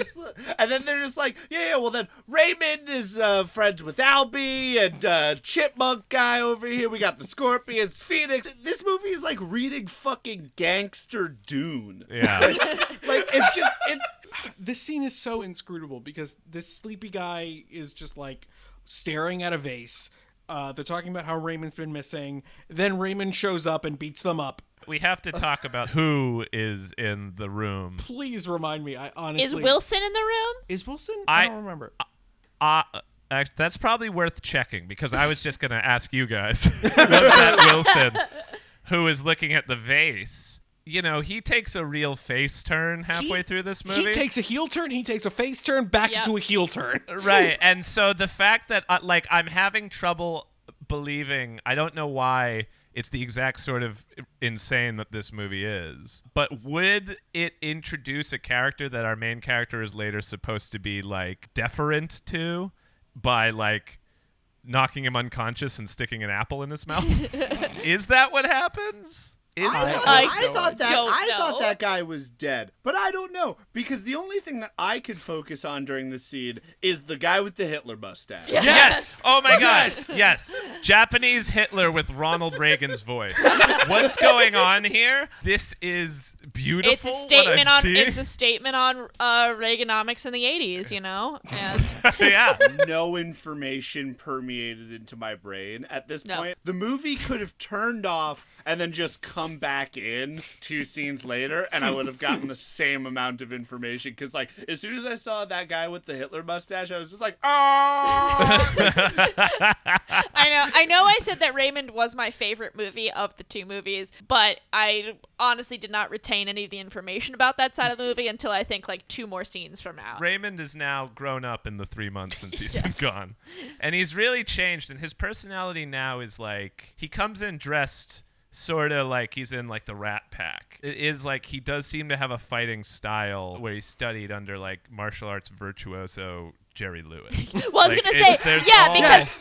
just like, yeah, well then Raymond is friends with Albie and Chipmunk guy over here. We got the Scorpions, Phoenix. This movie is like reading fucking Gangster Dune. Yeah. like it's just this scene is so inscrutable because this sleepy guy is just like staring at a vase. They're talking about how Raymond's been missing. Then Raymond shows up and beats them up. We have to talk about who is in the room. Please remind me. I honestly... Is Wilson in the room? Is Wilson? I don't remember. That's probably worth checking because I was just going to ask you guys. Was that Wilson who is looking at the vase? You know, he takes a real face turn halfway through this movie. He takes a heel turn, he takes a face turn, back into a heel turn. Right, and so the fact that, I'm having trouble believing, I don't know why it's the exact sort of insane that this movie is, but would it introduce a character that our main character is later supposed to be, deferent to by, knocking him unconscious and sticking an apple in his mouth? Is that what happens? I thought that guy was dead, but I don't know because the only thing that I could focus on during the scene is the guy with the Hitler mustache. Yes! Oh my God! Yes! Japanese Hitler with Ronald Reagan's voice. What's going on here? This is beautiful. It's a statement on Reaganomics in the 80s, you know. And yeah. No information permeated into my brain at this point. The movie could have turned off and then just come back in 2 scenes later and I would have gotten the same amount of information because as soon as I saw that guy with the Hitler mustache I was just like, oh. I know I said that Raymond was my favorite movie of the 2 movies, but I honestly did not retain any of the information about that side of the movie until I think 2 more scenes from now. Raymond is now grown up in the 3 months since he's been gone, and he's really changed, and his personality now is he comes in dressed sort of like he's in the Rat Pack. It is he does seem to have a fighting style where he studied under martial arts virtuoso Jerry Lewis. Well, I was gonna say,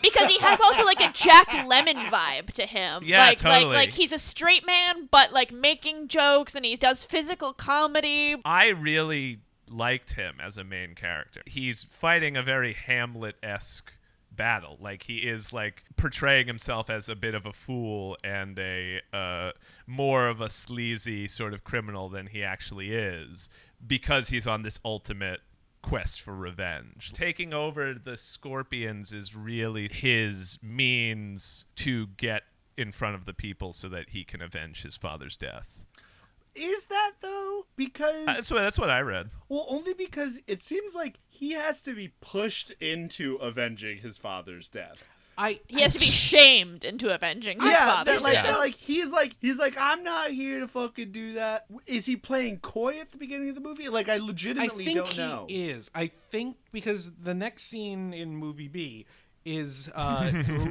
because he has also a Jack Lemmon vibe to him. Yeah, totally. Like he's a straight man, but making jokes, and he does physical comedy. I really liked him as a main character. He's fighting a very Hamlet-esque battle. He is portraying himself as a bit of a fool and a more of a sleazy sort of criminal than he actually is because he's on this ultimate quest for revenge. Taking over the Scorpions is really his means to get in front of the people so that he can avenge his father's death. Is that though? Because that's what I read. Well, only because it seems like he has to be pushed into avenging his father's death. He has to be shamed into avenging his father's death. He's like, I'm not here to fucking do that. Is he playing coy at the beginning of the movie? Like, I legitimately don't know. He is. I think because the next scene in movie B is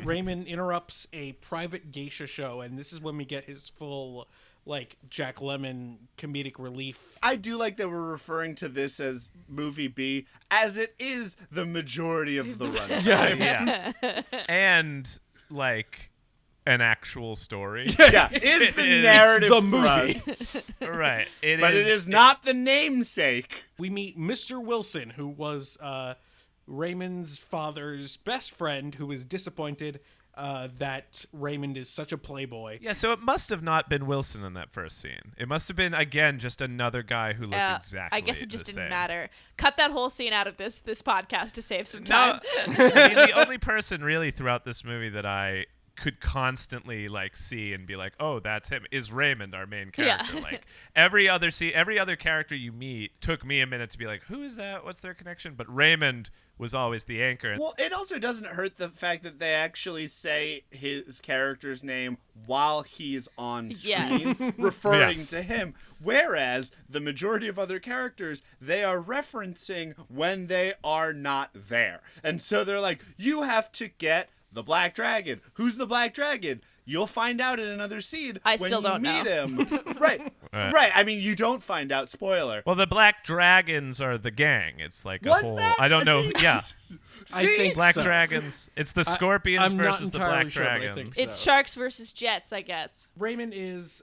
Raymond interrupts a private geisha show, and this is when we get his full like Jack Lemmon comedic relief. I do like that we're referring to this as movie B, as it is the majority of the runtime. Yeah. And like an actual story. Yeah, is the narrative the movie. thrust. Right. But it is not the namesake. We meet Mr. Wilson, who was Raymond's father's best friend, who is disappointed that Raymond is such a playboy. Yeah, so it must have not been Wilson in that first scene. It must have been, again, just another guy who looked exactly I guess it just the didn't same. matter. Cut that whole scene out of this podcast to save some time. No, I mean, the only person really throughout this movie that I could constantly like see and be like, oh, that's him, is Raymond, our main character. Yeah. Like every other character you meet took me a minute to be like, who is that? What's their connection? But Raymond was always the anchor. Well, it also doesn't hurt the fact that they actually say his character's name while he's on screen, referring to him. Whereas the majority of other characters, they are referencing when they are not there. And so they're like, you have to get the Black Dragon. Who's the Black Dragon? You'll find out in another scene I when still you don't meet know. him. Right. Right. I mean, you don't find out. Spoiler. Well, the Black Dragons are the gang. It's like a Was whole. that? I don't know. See? Yeah. I think Black so. Dragons. It's the Scorpions I'm not versus the entirely Black sure, but I Dragons. think so. It's sharks versus jets, I guess. Raymond is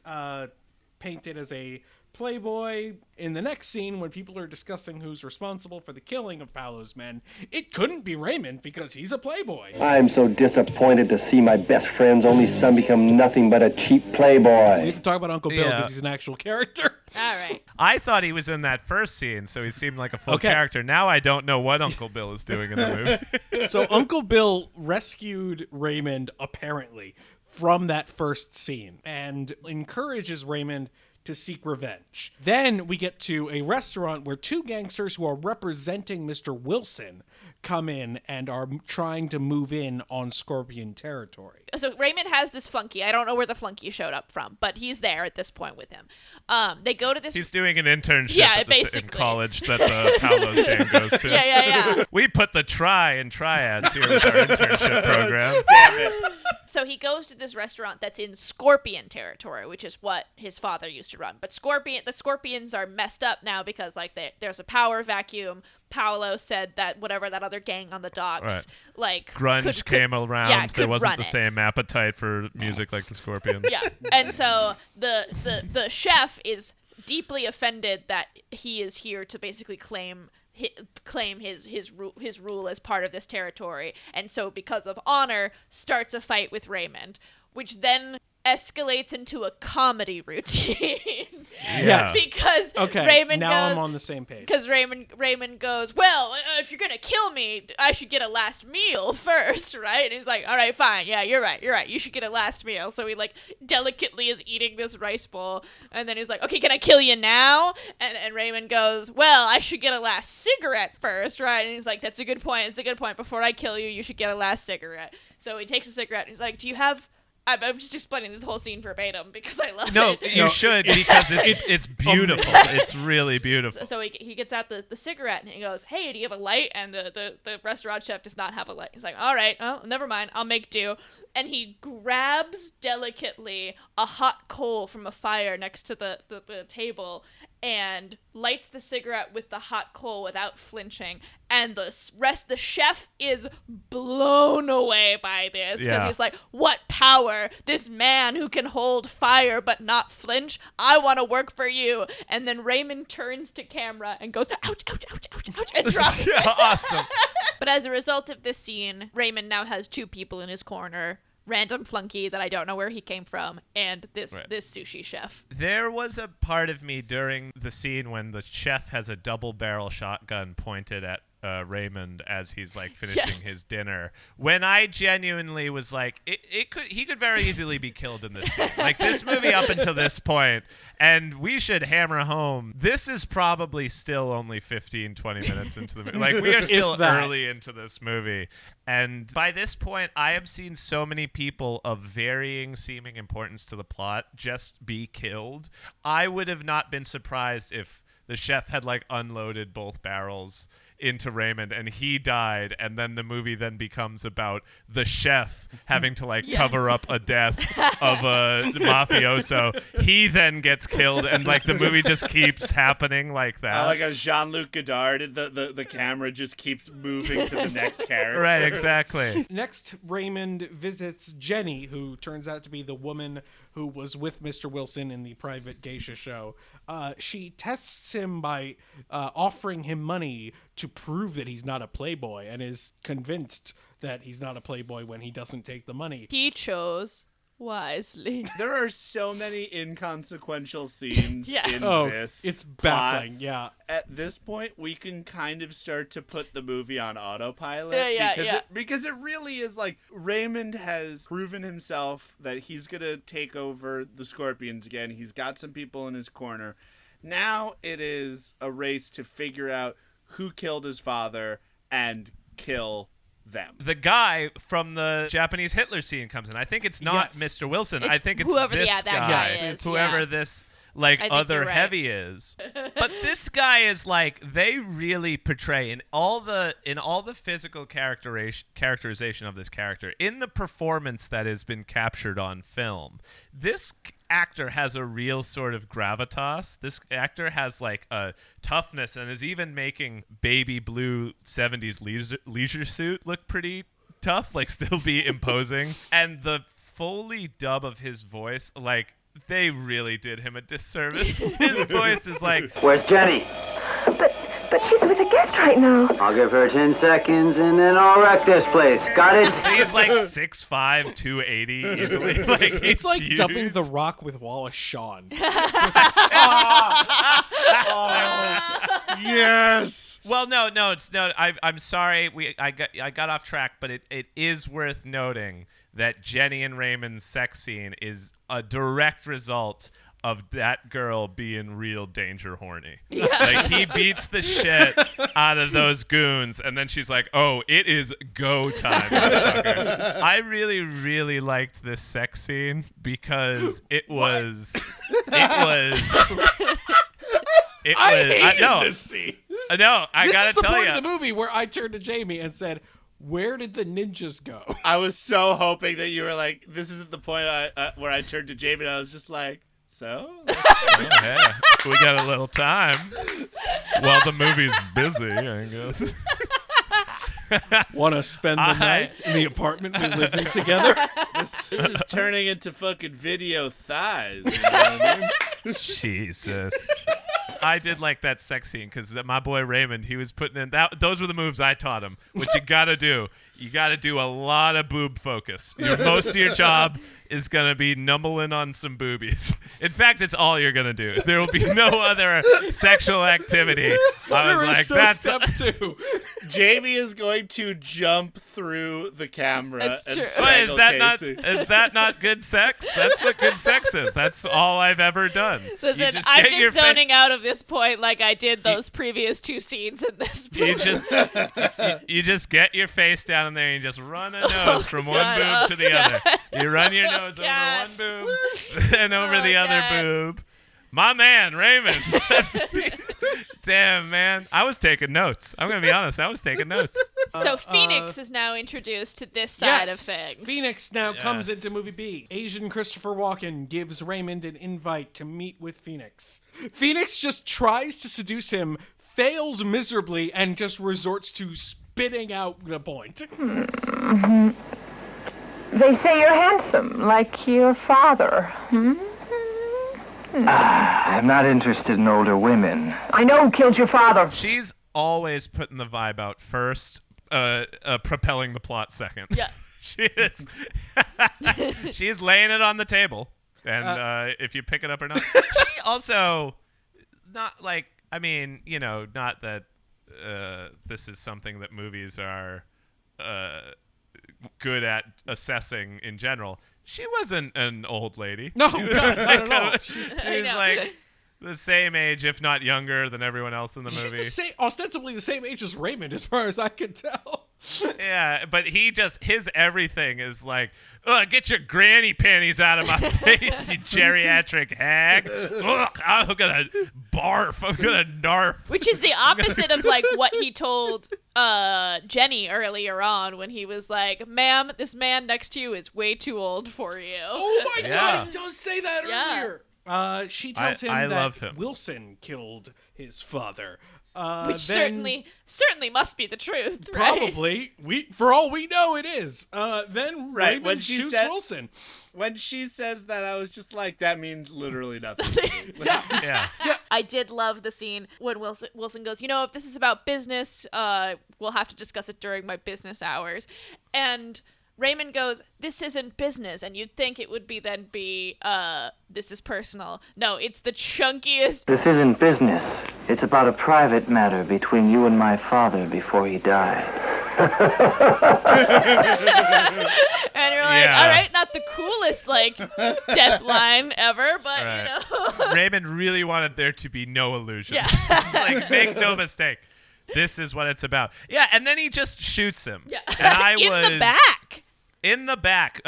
painted as a playboy. In the next scene, when people are discussing who's responsible for the killing of Paolo's men, it couldn't be Raymond because he's a playboy. I'm so disappointed to see my best friend's only son become nothing but a cheap playboy. We have to talk about Uncle Bill because he's an actual character. All right. I thought he was in that first scene, so he seemed like a full Okay. character. Now I don't know what Uncle Bill is doing in the movie. So Uncle Bill rescued Raymond, apparently, from that first scene and encourages Raymond to seek revenge. Then we get to a restaurant where two gangsters who are representing Mr. Wilson come in and are trying to move in on Scorpion territory. So Raymond has this flunky. I don't know where the flunky showed up from, but he's there at this point with him. They go to this. He's doing an internship Yeah, in basically. college that the Paolo's gang goes to. Yeah. We put the tri in triads here with our internship program. Damn it. So he goes to this restaurant that's in Scorpion territory, which is what his father used to run. But the Scorpions are messed up now because like there's a power vacuum. Paolo said that whatever that other gang on the docks, like Grunge came around. Yeah, there wasn't the run it. same appetite for music like the Scorpions. Yeah, and so the chef is deeply offended that he is here to basically claim his rule as part of this territory, and so because of honor starts a fight with Raymond, which then escalates into a comedy routine. Yes. Because Okay, Raymond now goes, I'm on the same page. Because Raymond goes, well, if you're gonna kill me, I should get a last meal first, right? And he's like, all right, fine, yeah, you're right, you should get a last meal. So he like delicately is eating this rice bowl, and then he's like, okay, can I kill you now? And Raymond goes, well, I should get a last cigarette first, right? And he's like, that's a good point. Before I kill you, you should get a last cigarette. So he takes a cigarette, and he's like, do you have... I'm just explaining this whole scene verbatim because I love it. You should, because it's beautiful. It's really beautiful. So he gets out the cigarette and he goes, hey, do you have a light? And the restaurant chef does not have a light. He's like, all right, oh, never mind, I'll make do. And he grabs delicately a hot coal from a fire next to the and lights the cigarette with the hot coal without flinching. And the chef is blown away by this because he's like, what power? This man who can hold fire but not flinch? I want to work for you. And then Raymond turns to camera and goes, ouch, ouch, ouch, ouch, ouch, and drops it. Awesome. But as a result of this scene, Raymond now has two people in his corner. Random flunky that I don't know where he came from, and this sushi chef. There was a part of me during the scene when the chef has a double barrel shotgun pointed at Raymond as he's like finishing his dinner. When I genuinely was like, he could very easily be killed in this scene. Like this movie up until this point, and we should hammer home, this is probably still only 15, 20 minutes into the movie. Like we are still early into this movie. And by this point, I have seen so many people of varying seeming importance to the plot just be killed. I would have not been surprised if the chef had like unloaded both barrels into Raymond and he died, and then the movie then becomes about the chef having to like cover up a death of a mafioso. He then gets killed, and like the movie just keeps happening like that. Like a Jean-Luc Godard, the camera just keeps moving to the next character. Right, exactly. Next, Raymond visits Jenny, who turns out to be the woman who was with Mr. Wilson in the private geisha show. She tests him by offering him money to prove that he's not a playboy, and is convinced that he's not a playboy when he doesn't take the money. He chose wisely. There are so many inconsequential scenes in this. It's baffling, plot. yeah. At this point, we can kind of start to put the movie on autopilot. Because it really is like Raymond has proven himself that he's going to take over the Scorpions again. He's got some people in his corner. Now it is a race to figure out who killed his father and kill them. The guy from the Japanese Hitler scene comes in. I think it's not Mr. Wilson. I think it's whoever this that guy is. Whoever this other heavy is. But this guy is like, they really portray in all the physical characterization of this character, in the performance that has been captured on film. This actor has a real sort of gravitas. This actor has like a toughness, and is even making baby blue 70s leisure suit look pretty tough, like still be imposing. And the Foley dub of his voice, like, they really did him a disservice. His voice is like, "Where's Jenny?" But she's with a guest right now. I'll give her 10 seconds and then I'll wreck this place. Got it? He's like 6'5", 280 easily. Like, It's like huge. dubbing The Rock with Wallace Shawn. Yes. Well, no. I'm sorry. I got off track, but it is worth noting that Jenny and Raymond's sex scene is a direct result of that girl being real danger horny. Like, he beats the shit out of those goons, and then she's like, "Oh, it is go time, motherfucker." I really, really liked this sex scene because it was this scene. No, I gotta tell you. This is the point of the movie where I turned to Jamie and said, "Where did the ninjas go?" I was so hoping that you were like, this isn't the point where I turned to Jamie and I was just like, so? Hey, we got a little time. Well, the movie's busy, I guess. Want to spend the night in the apartment we live in together? This is turning into fucking video thighs. You know what I mean? Jesus. I did like that sex scene because my boy Raymond, he was putting in that. Those were the moves I taught him. What you gotta do, you gotta do a lot of boob focus. Most of your job is gonna be numbling on some boobies. In fact, it's all you're gonna do. There will be no other sexual activity. I was like, that's step two. Jamie is going to jump through the camera. That's and true. Is that Casey. not not good sex? That's what good sex is. That's all I've ever done. Listen, I'm just zoning out of this point like I did those previous two scenes in this movie. You just get your face down in there and you just run a nose from one boob to the other. You run your nose over one boob and over the other boob. My man, Raymond. Damn, man. I was taking notes. I'm going to be honest. I was taking notes. So Phoenix is now introduced to this side of things. Phoenix now comes into movie B. Asian Christopher Walken gives Raymond an invite to meet with Phoenix. Phoenix just tries to seduce him, fails miserably, and just resorts to spitting out the point. Mm-hmm. They say you're handsome, like your father. I'm not interested in older women. I know who killed your father. She's always putting the vibe out first, propelling the plot second. Yeah. She's laying it on the table. And if you pick it up or not. She also, not like, I mean, not that this is something that movies are good at assessing in general. She wasn't an old lady. No, she was not at all. She was like the same age, if not younger, than everyone else in the movie. She's ostensibly the same age as Raymond, as far as I can tell. Yeah, but his everything is like, ugh, get your granny panties out of my face, you geriatric hag. Ugh, I'm gonna barf. I'm gonna narf. Which is the opposite of like what he told Jenny earlier on when he was like, "Ma'am, this man next to you is way too old for you." Oh my God, he does say that earlier. She tells him I that love him. Wilson killed his father. Which certainly must be the truth, right? Probably. For all we know, it is. Then Raymond when she shoots said, Wilson. When she says that, I was just like, that means literally nothing. Yeah. I did love the scene when Wilson goes, if this is about business, we'll have to discuss it during my business hours. And Raymond goes, "This isn't business," and you'd think it would be, this is personal. No, it's the chunkiest. This isn't business. It's about a private matter between you and my father before he died. And you're like, all right, not the coolest, death line ever, but, Raymond really wanted there to be no illusions. Yeah. Make no mistake. This is what it's about. Yeah, and then he just shoots him. Yeah. And In the back.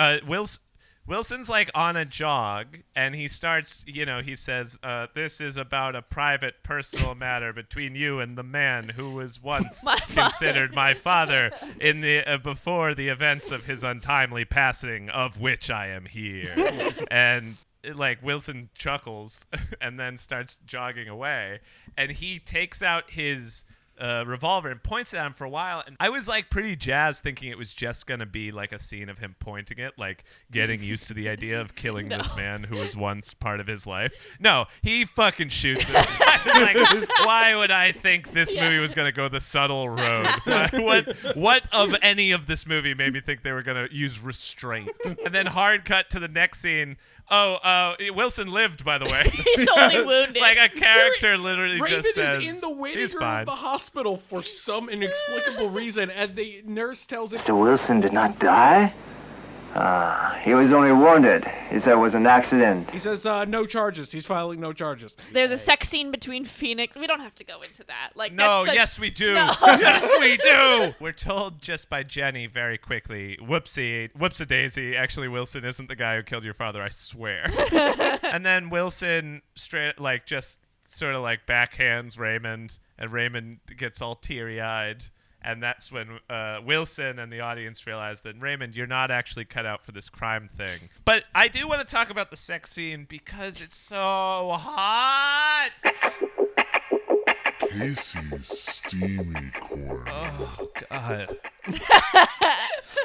Wilson's on a jog, and he starts, he says, this is about a private, personal matter between you and the man who was once considered my father in the before the events of his untimely passing, of which I am here. And Wilson chuckles and then starts jogging away, and he takes out his revolver and points it at him for a while, and I was pretty jazzed, thinking it was just gonna be a scene of him pointing it, getting used to the idea of killing this man who was once part of his life. No, he fucking shoots him. Why would I think this movie was gonna go the subtle road? What of any of this movie made me think they were gonna use restraint? And then hard cut to the next scene. Wilson lived, by the way. He's only wounded. A character literally Raymond just says, is in the waiting room fine. of the hospital for some inexplicable reason, and the nurse tells him... Mr. Wilson did not die? He was only wounded. He said it was an accident. He says no charges. He's filing no charges. There's a sex scene between Phoenix. We don't have to go into that. Yes, we do. No. Yes, we do. We're told just by Jenny very quickly, whoops-a-daisy, actually Wilson isn't the guy who killed your father, I swear. And then Wilson straight, just sort of backhands Raymond, and Raymond gets all teary-eyed. And that's when Wilson and the audience realize that, Raymond, you're not actually cut out for this crime thing. But I do want to talk about the sex scene because it's so hot. Casey's Steamy Corner. Oh, God.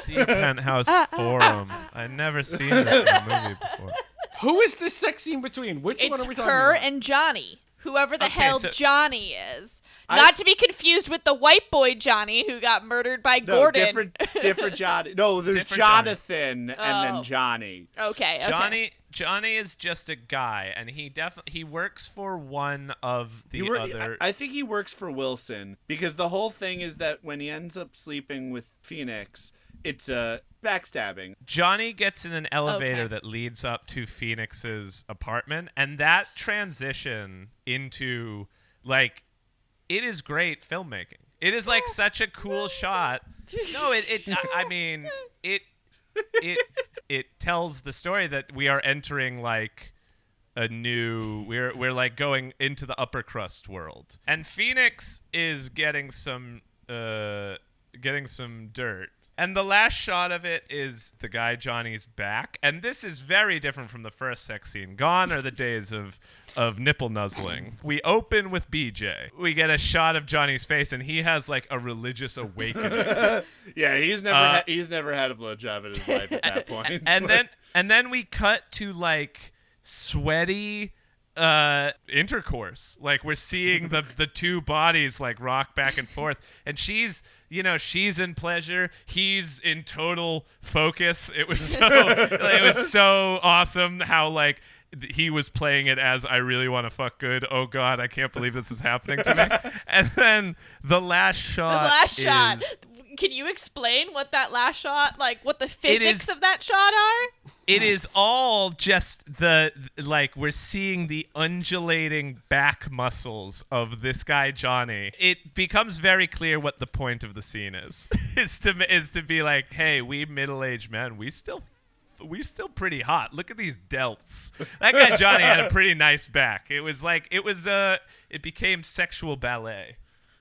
Deep Penthouse Forum. I've never seen this in a movie before. Who is this sex scene between? Which one are we talking about? It's her and Johnny. Whoever the hell Johnny is. Not to be confused with the white boy Johnny who got murdered by Gordon. Different Johnny. No, there's different Jonathan and then Johnny. Okay. Johnny is just a guy, and he works for one of the other. I think he works for Wilson, because the whole thing is that when he ends up sleeping with Phoenix, it's backstabbing. Johnny gets in an elevator that leads up to Phoenix's apartment, and that transition into it is great filmmaking. It is such a cool shot. No, it tells the story that we are entering a new we're going into the upper crust world, and Phoenix is getting some dirt. And the last shot of it is the guy Johnny's back. And this is very different from the first sex scene. Gone are the days of nipple nuzzling. We open with BJ. We get a shot of Johnny's face, and he has a religious awakening. Yeah, he's never had a blowjob in his life at that point. And then we cut to sweaty intercourse. We're seeing the two bodies rock back and forth, and she's in pleasure, he's in total focus. It was so awesome how he was playing it as I really want to fuck good. Oh God, I can't believe this is happening to me. And then the last shot. Can you explain what that last shot, like what the physics of that shot are? It is all just we're seeing the undulating back muscles of this guy Johnny. It becomes very clear what the point of the scene is. is to be like, hey, we middle-aged men, we still pretty hot. Look at these delts. That guy Johnny had a pretty nice back. It became sexual ballet.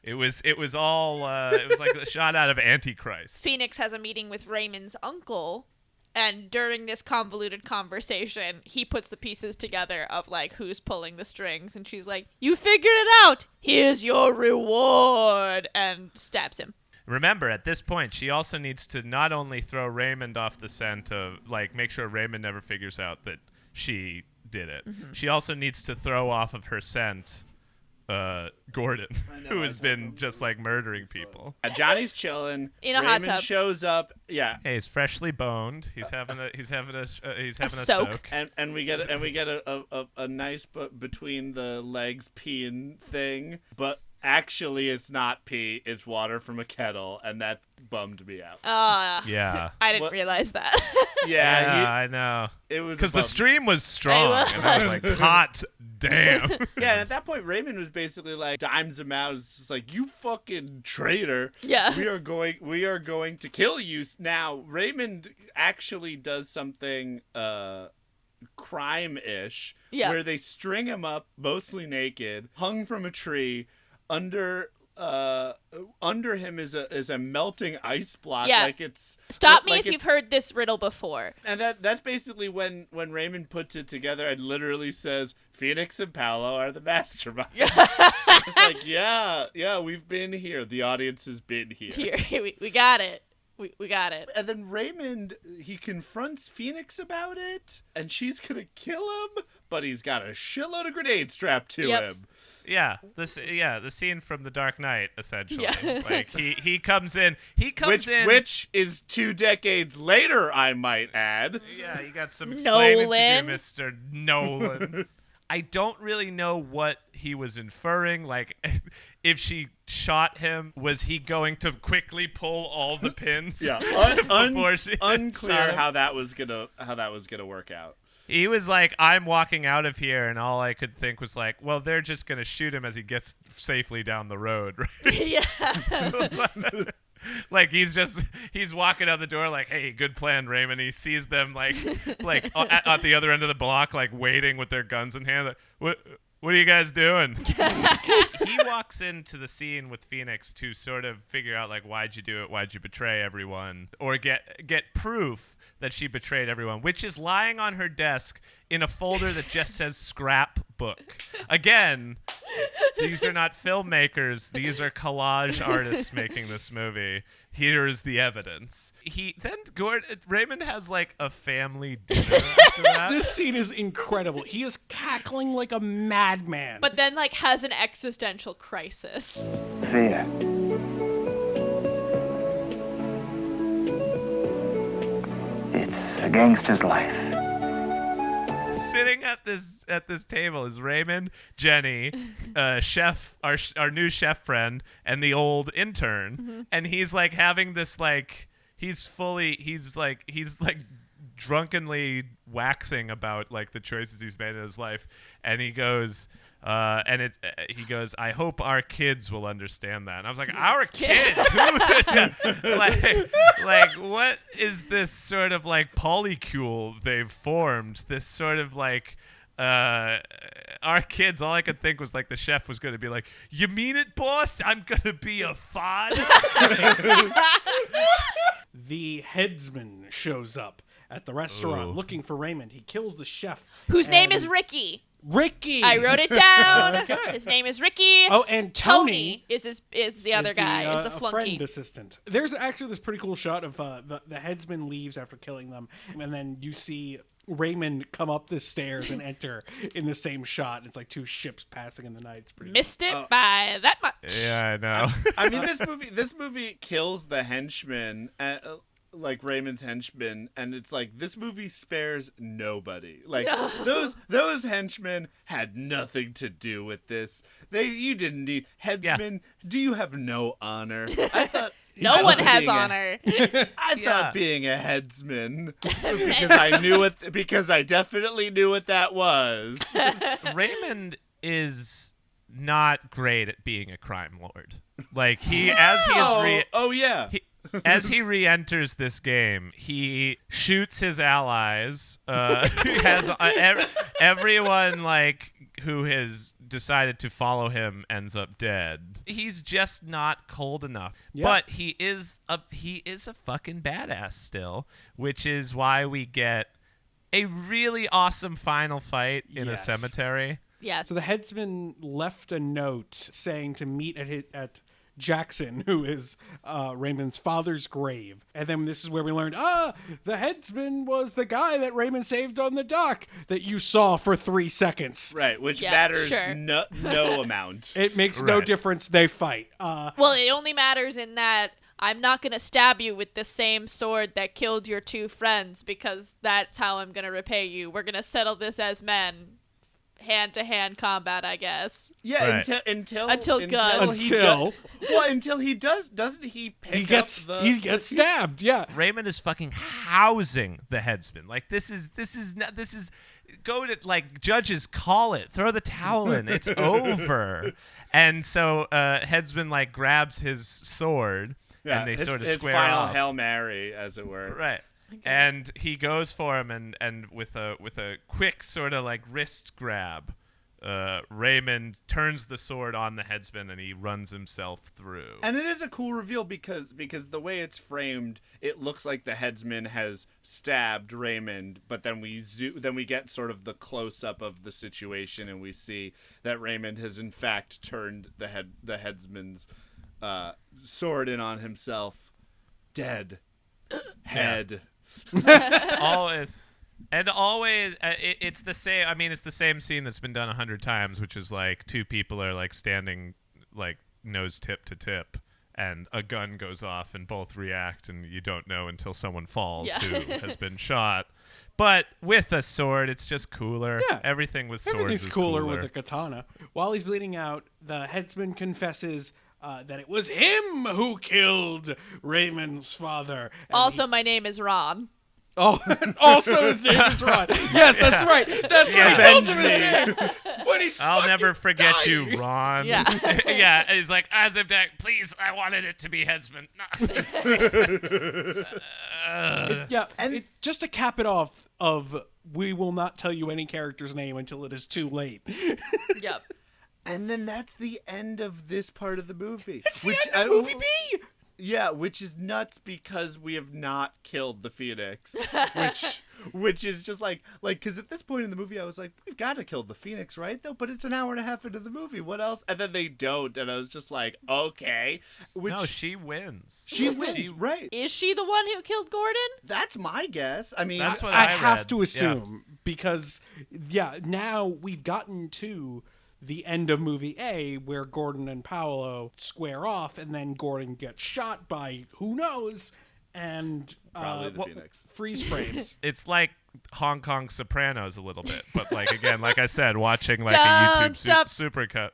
It was like a shot out of Antichrist. Phoenix has a meeting with Raymond's uncle, and during this convoluted conversation, he puts the pieces together of like who's pulling the strings, and she's like, "You figured it out. Here's your reward," and stabs him. Remember, at this point, she also needs to not only throw Raymond off the scent of like make sure Raymond never figures out that she did it. Mm-hmm. She also needs to throw off of her scent Gordon, who has been just like murdering people. Johnny's chilling in a Raymond hot tub. Shows up. Yeah. Hey, he's freshly boned. He's having a soak. And we get a nice between the legs peeing thing, but actually it's not pee, it's water from a kettle, and that bummed me out. Yeah. I didn't realize that. Yeah, I know. It was because the stream was strong, and I was like, hot damn. Yeah, and at that point, Raymond was basically like dimes him out. It's just like, you fucking traitor. Yeah. We are going to kill you now. Raymond actually does something crime-ish, where they string him up, mostly naked, hung from a tree. Under him is a melting ice block. Yeah. Like it's Stop me if you've heard this riddle before. And that's basically when Raymond puts it together and literally says Phoenix and Paolo are the masterminds. It's like, yeah, we've been here. The audience has been here. We got it. We got it. And then Raymond, he confronts Phoenix about it, and she's gonna kill him, but he's got a shitload of grenades strapped to him. Yeah, the scene from The Dark Knight, essentially. Yeah. Like he comes in. Which is 2 decades later, I might add. Yeah, you got some explaining to do, Mr. Nolan. I don't really know what he was inferring. Like, if she shot him, was he going to quickly pull all the pins? Yeah, unclear how that was gonna work out. He was like, I'm walking out of here, and all I could think was like, well, they're just gonna shoot him as he gets safely down the road, right? Yeah. Like he's walking out the door like, hey, good plan, Raymond. He sees them like at the other end of the block, like waiting with their guns in hand. Like, what are you guys doing? He walks into the scene with Phoenix to sort of figure out like, why'd you do it? Why'd you betray everyone? Or get proof that she betrayed everyone, which is lying on her desk in a folder that just says scrapbook. Again, these are not filmmakers. These are collage artists making this movie. Here's the evidence. Raymond has like a family dinner after that. This scene is incredible. He is cackling like a madman. But then like has an existential crisis. Fear. It's a gangster's life. Sitting at this table is Raymond, Jenny, chef, our new chef friend, and the old intern, and he's like having this like he's drunkenly waxing about like the choices he's made in his life, and he goes, I hope our kids will understand that. And I was like, our kids? like what is this sort of like polycule they've formed? This sort of like our kids, all I could think was like the chef was going to be like, you mean it, boss? I'm going to be a father? The headsman shows up at the restaurant looking for Raymond. He kills the chef. Whose name is Ricky. Ricky! I wrote it down. Okay. His name is Ricky. Oh, and Tony is the other guy, is the flunky. Friend assistant. There's actually this pretty cool shot of the headsman leaves after killing them, and then you see Raymond come up the stairs and enter in the same shot. It's like 2 ships passing in the night. It's pretty Missed it by that much. Yeah, I know. I mean, this movie kills the henchman. like Raymond's henchmen, and it's like this movie spares nobody. Like those henchmen had nothing to do with this. You didn't need headsmen. Do you have no honor? I thought no one has honor. I thought being a headsman because I definitely knew what that was. Raymond is not great at being a crime lord. Like as he re-enters this game, he shoots his allies. He has everyone like who has decided to follow him ends up dead. He's just not cold enough. Yep. But he is a fucking badass still, which is why we get a really awesome final fight in a cemetery. Yeah. So the headsman left a note saying to meet at Jackson, who is Raymond's father's grave. And then this is where we learned, the headsman was the guy that Raymond saved on the dock that you saw for 3 seconds. Right, which matters no amount. It makes no difference. They fight. Well, it only matters in that I'm not going to stab you with the same sword that killed your 2 friends because that's how I'm going to repay you. We're going to settle this as men. Hand-to-hand combat, I guess. Yeah, right. until he does. Doesn't he pick he gets stabbed? Yeah. Raymond is fucking housing the headsman. Like this is go to like judges call it. Throw the towel in. It's over. And so headsman like grabs his sword and they sort of square final off. Hail Mary, as it were. Right. Okay. And he goes for him, and with a quick sort of like wrist grab, Raymond turns the sword on the headsman and he runs himself through. And it is a cool reveal because the way it's framed, it looks like the headsman has stabbed Raymond, but then we get sort of the close up of the situation and we see that Raymond has in fact turned the headsman's sword in on himself. Dead. Head. Always. And always, it's the same. I mean, it's the same scene that's been done 100 times, which is like 2 people are like standing like nose tip to tip, and a gun goes off, and both react, and you don't know until someone falls who has been shot. But with a sword, it's just cooler. Yeah. Everything with swords Everything's is cooler with a katana. While he's bleeding out, the headsman confesses that it was him who killed Raymond's father. Also, my name is Ron. Oh, also his name is Ron. Yes, that's right. That's what he told him his name. When he's I'll never forget dying. You, Ron. Yeah. Yeah, he's like, as of deck, please, I wanted it to be headsman. Just to cap it off we will not tell you any character's name until it is too late. Yep. And then that's the end of this part of the movie. It's the end of movie B! Yeah, which is nuts because we have not killed the Phoenix. Which is just like, because at this point in the movie, I was like, we've got to kill the Phoenix, right? Though, but it's an hour and a half into the movie. What else? And then they don't, and I was just like, okay. No, she wins. She wins, right? Is she the one who killed Gordon? That's my guess. I mean, that's what I read. have to assume because now we've gotten to the end of movie A, where Gordon and Paolo square off, and then Gordon gets shot by who knows, and probably the Phoenix. Freeze frames. It's like Hong Kong Sopranos a little bit, but like again, like I said, watching like a YouTube supercut.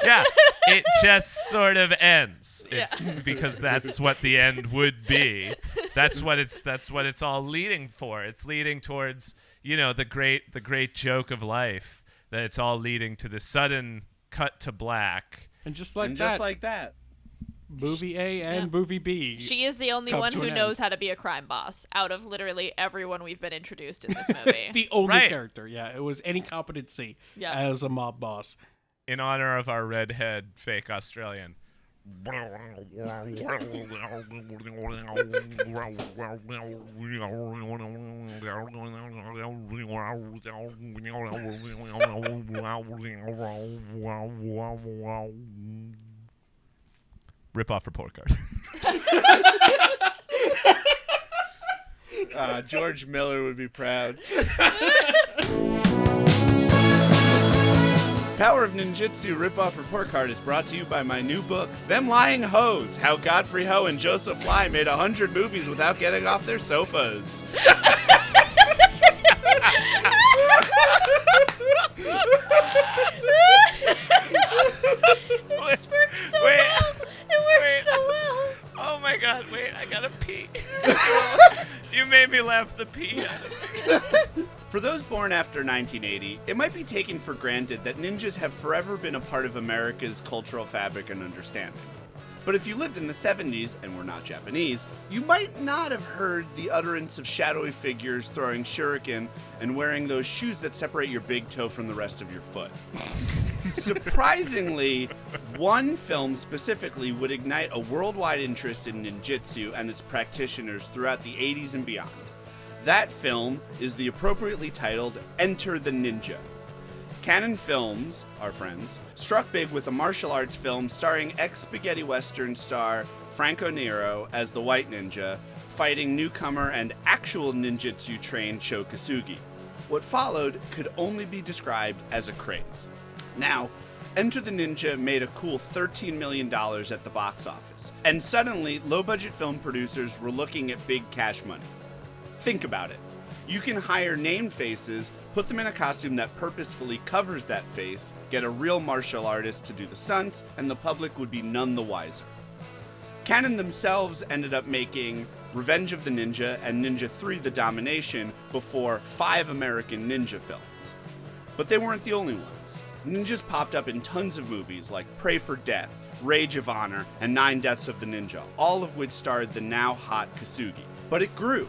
Yeah, it just sort of ends. It's because that's what the end would be. That's what it's all leading for. It's leading towards, the great joke of life, that it's all leading to the sudden cut to black. And just like that, movie A and movie B. She is the only one who knows how to be a crime boss out of literally everyone we've been introduced in this movie. The only character, it was any competency as a mob boss. In honor of our redhead fake Australian. Rip off report card. George Miller would be proud. Power of Ninjitsu Ripoff Report Card is brought to you by my new book, Them Lying Hoes, How Godfrey Ho and Joseph Fly Made 100 Movies Without Getting Off Their Sofas. This works so well. It works so well. Oh my god, wait, I gotta pee. You made me laugh the pee out of me. For those born after 1980, it might be taken for granted that ninjas have forever been a part of America's cultural fabric and understanding. But if you lived in the 70s and were not Japanese, you might not have heard the utterance of shadowy figures throwing shuriken and wearing those shoes that separate your big toe from the rest of your foot. Surprisingly, one film specifically would ignite a worldwide interest in ninjitsu and its practitioners throughout the 80s and beyond. That film is the appropriately titled Enter the Ninja. Cannon Films, our friends, struck big with a martial arts film starring ex-spaghetti western star Franco Nero as the White Ninja, fighting newcomer and actual ninjitsu trained Sho Kosugi. What followed could only be described as a craze. Now, Enter the Ninja made a cool $13 million at the box office, and suddenly low-budget film producers were looking at big cash money. Think about it. You can hire named faces, put them in a costume that purposefully covers that face, get a real martial artist to do the stunts, and the public would be none the wiser. Cannon themselves ended up making Revenge of the Ninja and Ninja 3: The Domination before 5 American ninja films. But they weren't the only ones. Ninjas popped up in tons of movies like Pray for Death, Rage of Honor, and 9 Deaths of the Ninja, all of which starred the now hot Kosugi. But it grew.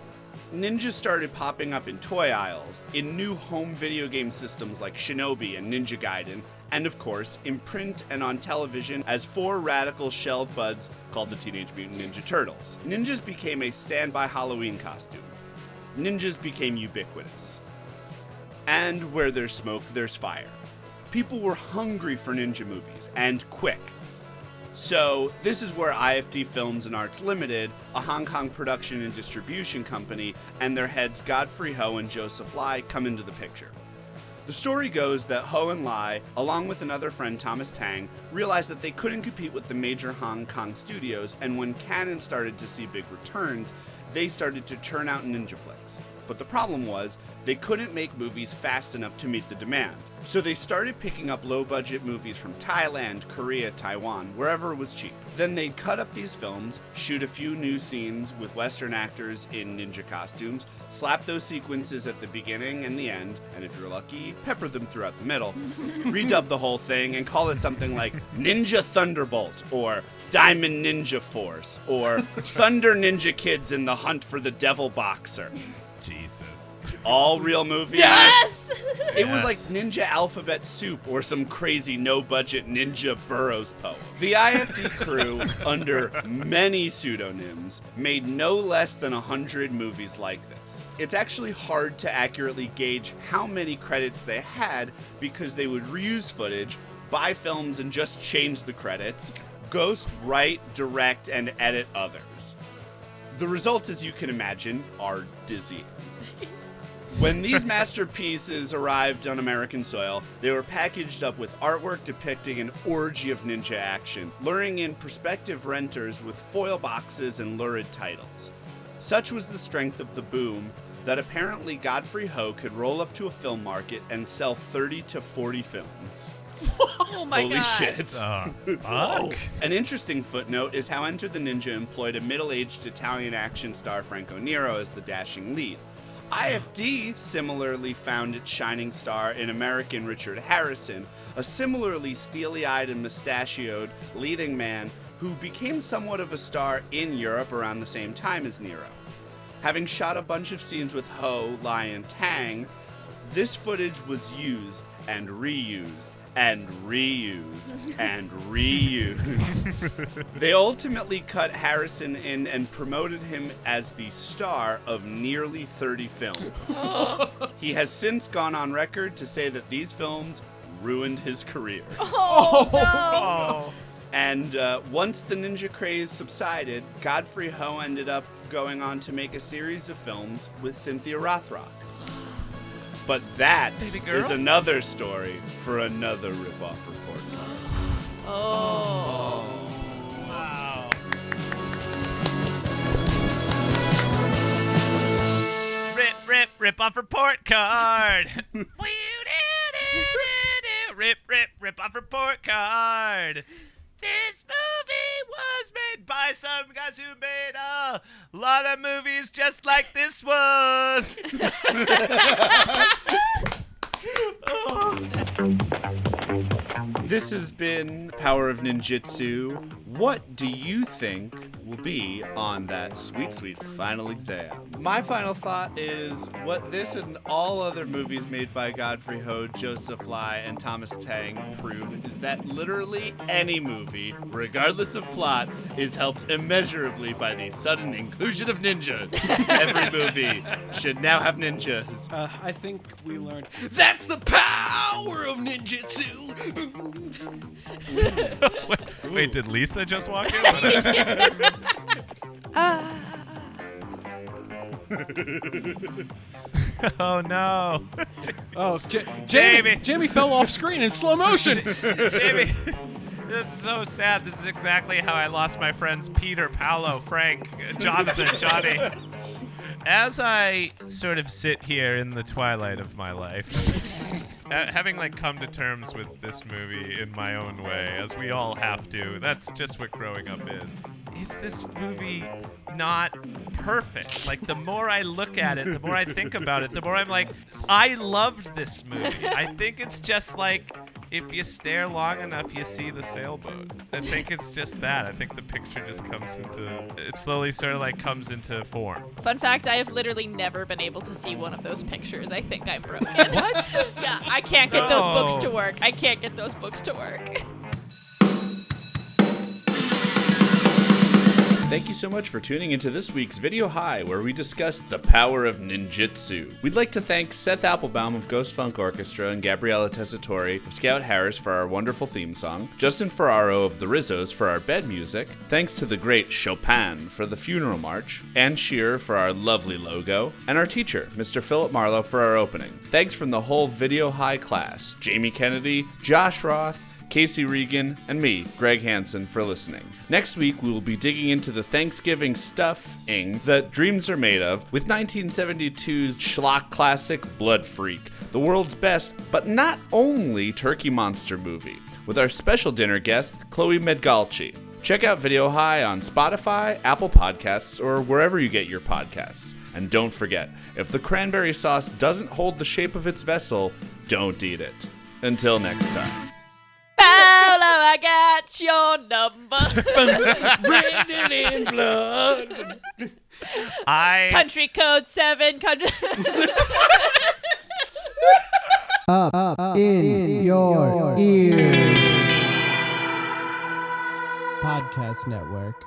Ninjas started popping up in toy aisles, in new home video game systems like Shinobi and Ninja Gaiden, and of course, in print and on television as 4 radical shelled buds called the Teenage Mutant Ninja Turtles. Ninjas became a standby Halloween costume. Ninjas became ubiquitous. And where there's smoke, there's fire. People were hungry for ninja movies, and quick. So, this is where IFD Films and Arts Limited, a Hong Kong production and distribution company, and their heads Godfrey Ho and Joseph Lai come into the picture. The story goes that Ho and Lai, along with another friend Thomas Tang, realized that they couldn't compete with the major Hong Kong studios, and when Cannon started to see big returns, they started to churn out ninja flicks. But the problem was, they couldn't make movies fast enough to meet the demand. So they started picking up low-budget movies from Thailand, Korea, Taiwan, wherever it was cheap. Then they'd cut up these films, shoot a few new scenes with Western actors in ninja costumes, slap those sequences at the beginning and the end, and if you're lucky, pepper them throughout the middle, redub the whole thing and call it something like Ninja Thunderbolt, or Diamond Ninja Force, or Thunder Ninja Kids in the Hunt for the Devil Boxer. Jesus. All real movies. Yes! It was like Ninja Alphabet Soup or some crazy no-budget Ninja Burroughs poem. The IFD crew, under many pseudonyms, made no less than 100 movies like this. It's actually hard to accurately gauge how many credits they had because they would reuse footage, buy films and just change the credits, ghost, write, direct, and edit others. The results, as you can imagine, are dizzying. When these masterpieces arrived on American soil, they were packaged up with artwork depicting an orgy of ninja action, luring in prospective renters with foil boxes and lurid titles. Such was the strength of the boom that apparently Godfrey Ho could roll up to a film market and sell 30 to 40 films. Oh my Holy god. shit. Fuck. An interesting footnote is how Enter the Ninja employed a middle-aged Italian action star Franco Nero as the dashing lead. IFD similarly found its shining star in American Richard Harrison, a similarly steely-eyed and mustachioed leading man who became somewhat of a star in Europe around the same time as Nero. Having shot a bunch of scenes with Ho, Lai, and Tang, this footage was used and reused and reused and reused. They ultimately cut Harrison in and promoted him as the star of nearly 30 films. He has since gone on record to say that these films ruined his career. Oh, no. And once the ninja craze subsided, Godfrey Ho ended up going on to make a series of films with Cynthia Rothrock. But that Baby girl? is another story for another Rip-Off Report card. Oh. Wow. Rip off report card. Rip off report card. This movie was made by some guys who made a lot of movies just like this one. This has been Power of Ninjitsu. What do you think will be on that sweet, sweet final exam? My final thought is what this and all other movies made by Godfrey Ho, Joseph Lai, and Thomas Tang prove is that literally any movie, regardless of plot, is helped immeasurably by the sudden inclusion of ninjas. Every movie should now have ninjas. I think we learned that's the power of ninjitsu. Wait, did Lisa just walk in? Oh no! Oh, Jamie fell off screen in slow motion. Jamie, that's so sad. This is exactly how I lost my friends Peter, Paolo, Frank, Jonathan, Johnny. As I sort of sit here in the twilight of my life, having come to terms with this movie in my own way, as we all have to, that's just what growing up is this movie not perfect? The more I look at it, the more I think about it, the more I'm like, I loved this movie. I think it's just if you stare long enough, you see the sailboat. I think it's just that. I think the picture just it slowly sort of comes into form. Fun fact, I have literally never been able to see one of those pictures. I think I'm broken. What? Yeah, I can't get those books to work. I can't get those books to work. Thank you so much for tuning into this week's Video High, where we discussed the power of ninjitsu. We'd like to thank Seth Applebaum of Ghost Funk Orchestra and Gabriella Tessitore of Scout Harris for our wonderful theme song, Justin Ferraro of the Rizzos for our bed music, thanks to the great Chopin for the funeral march, Ann Shearer for our lovely logo, and our teacher, Mr. Philip Marlowe, for our opening. Thanks from the whole Video High class, Jamie Kennedy, Josh Roth, Casey Regan, and me, Greg Hansen, for listening. Next week, we will be digging into the Thanksgiving stuffing that dreams are made of with 1972's schlock classic Blood Freak, the world's best, but not only turkey monster movie, with our special dinner guest, Chloe Medgalchi. Check out Video High on Spotify, Apple Podcasts, or wherever you get your podcasts. And don't forget, if the cranberry sauce doesn't hold the shape of its vessel, don't eat it. Until next time. Paolo, I got your number. Written in blood. Country code 7. Up in your ears. Podcast Network.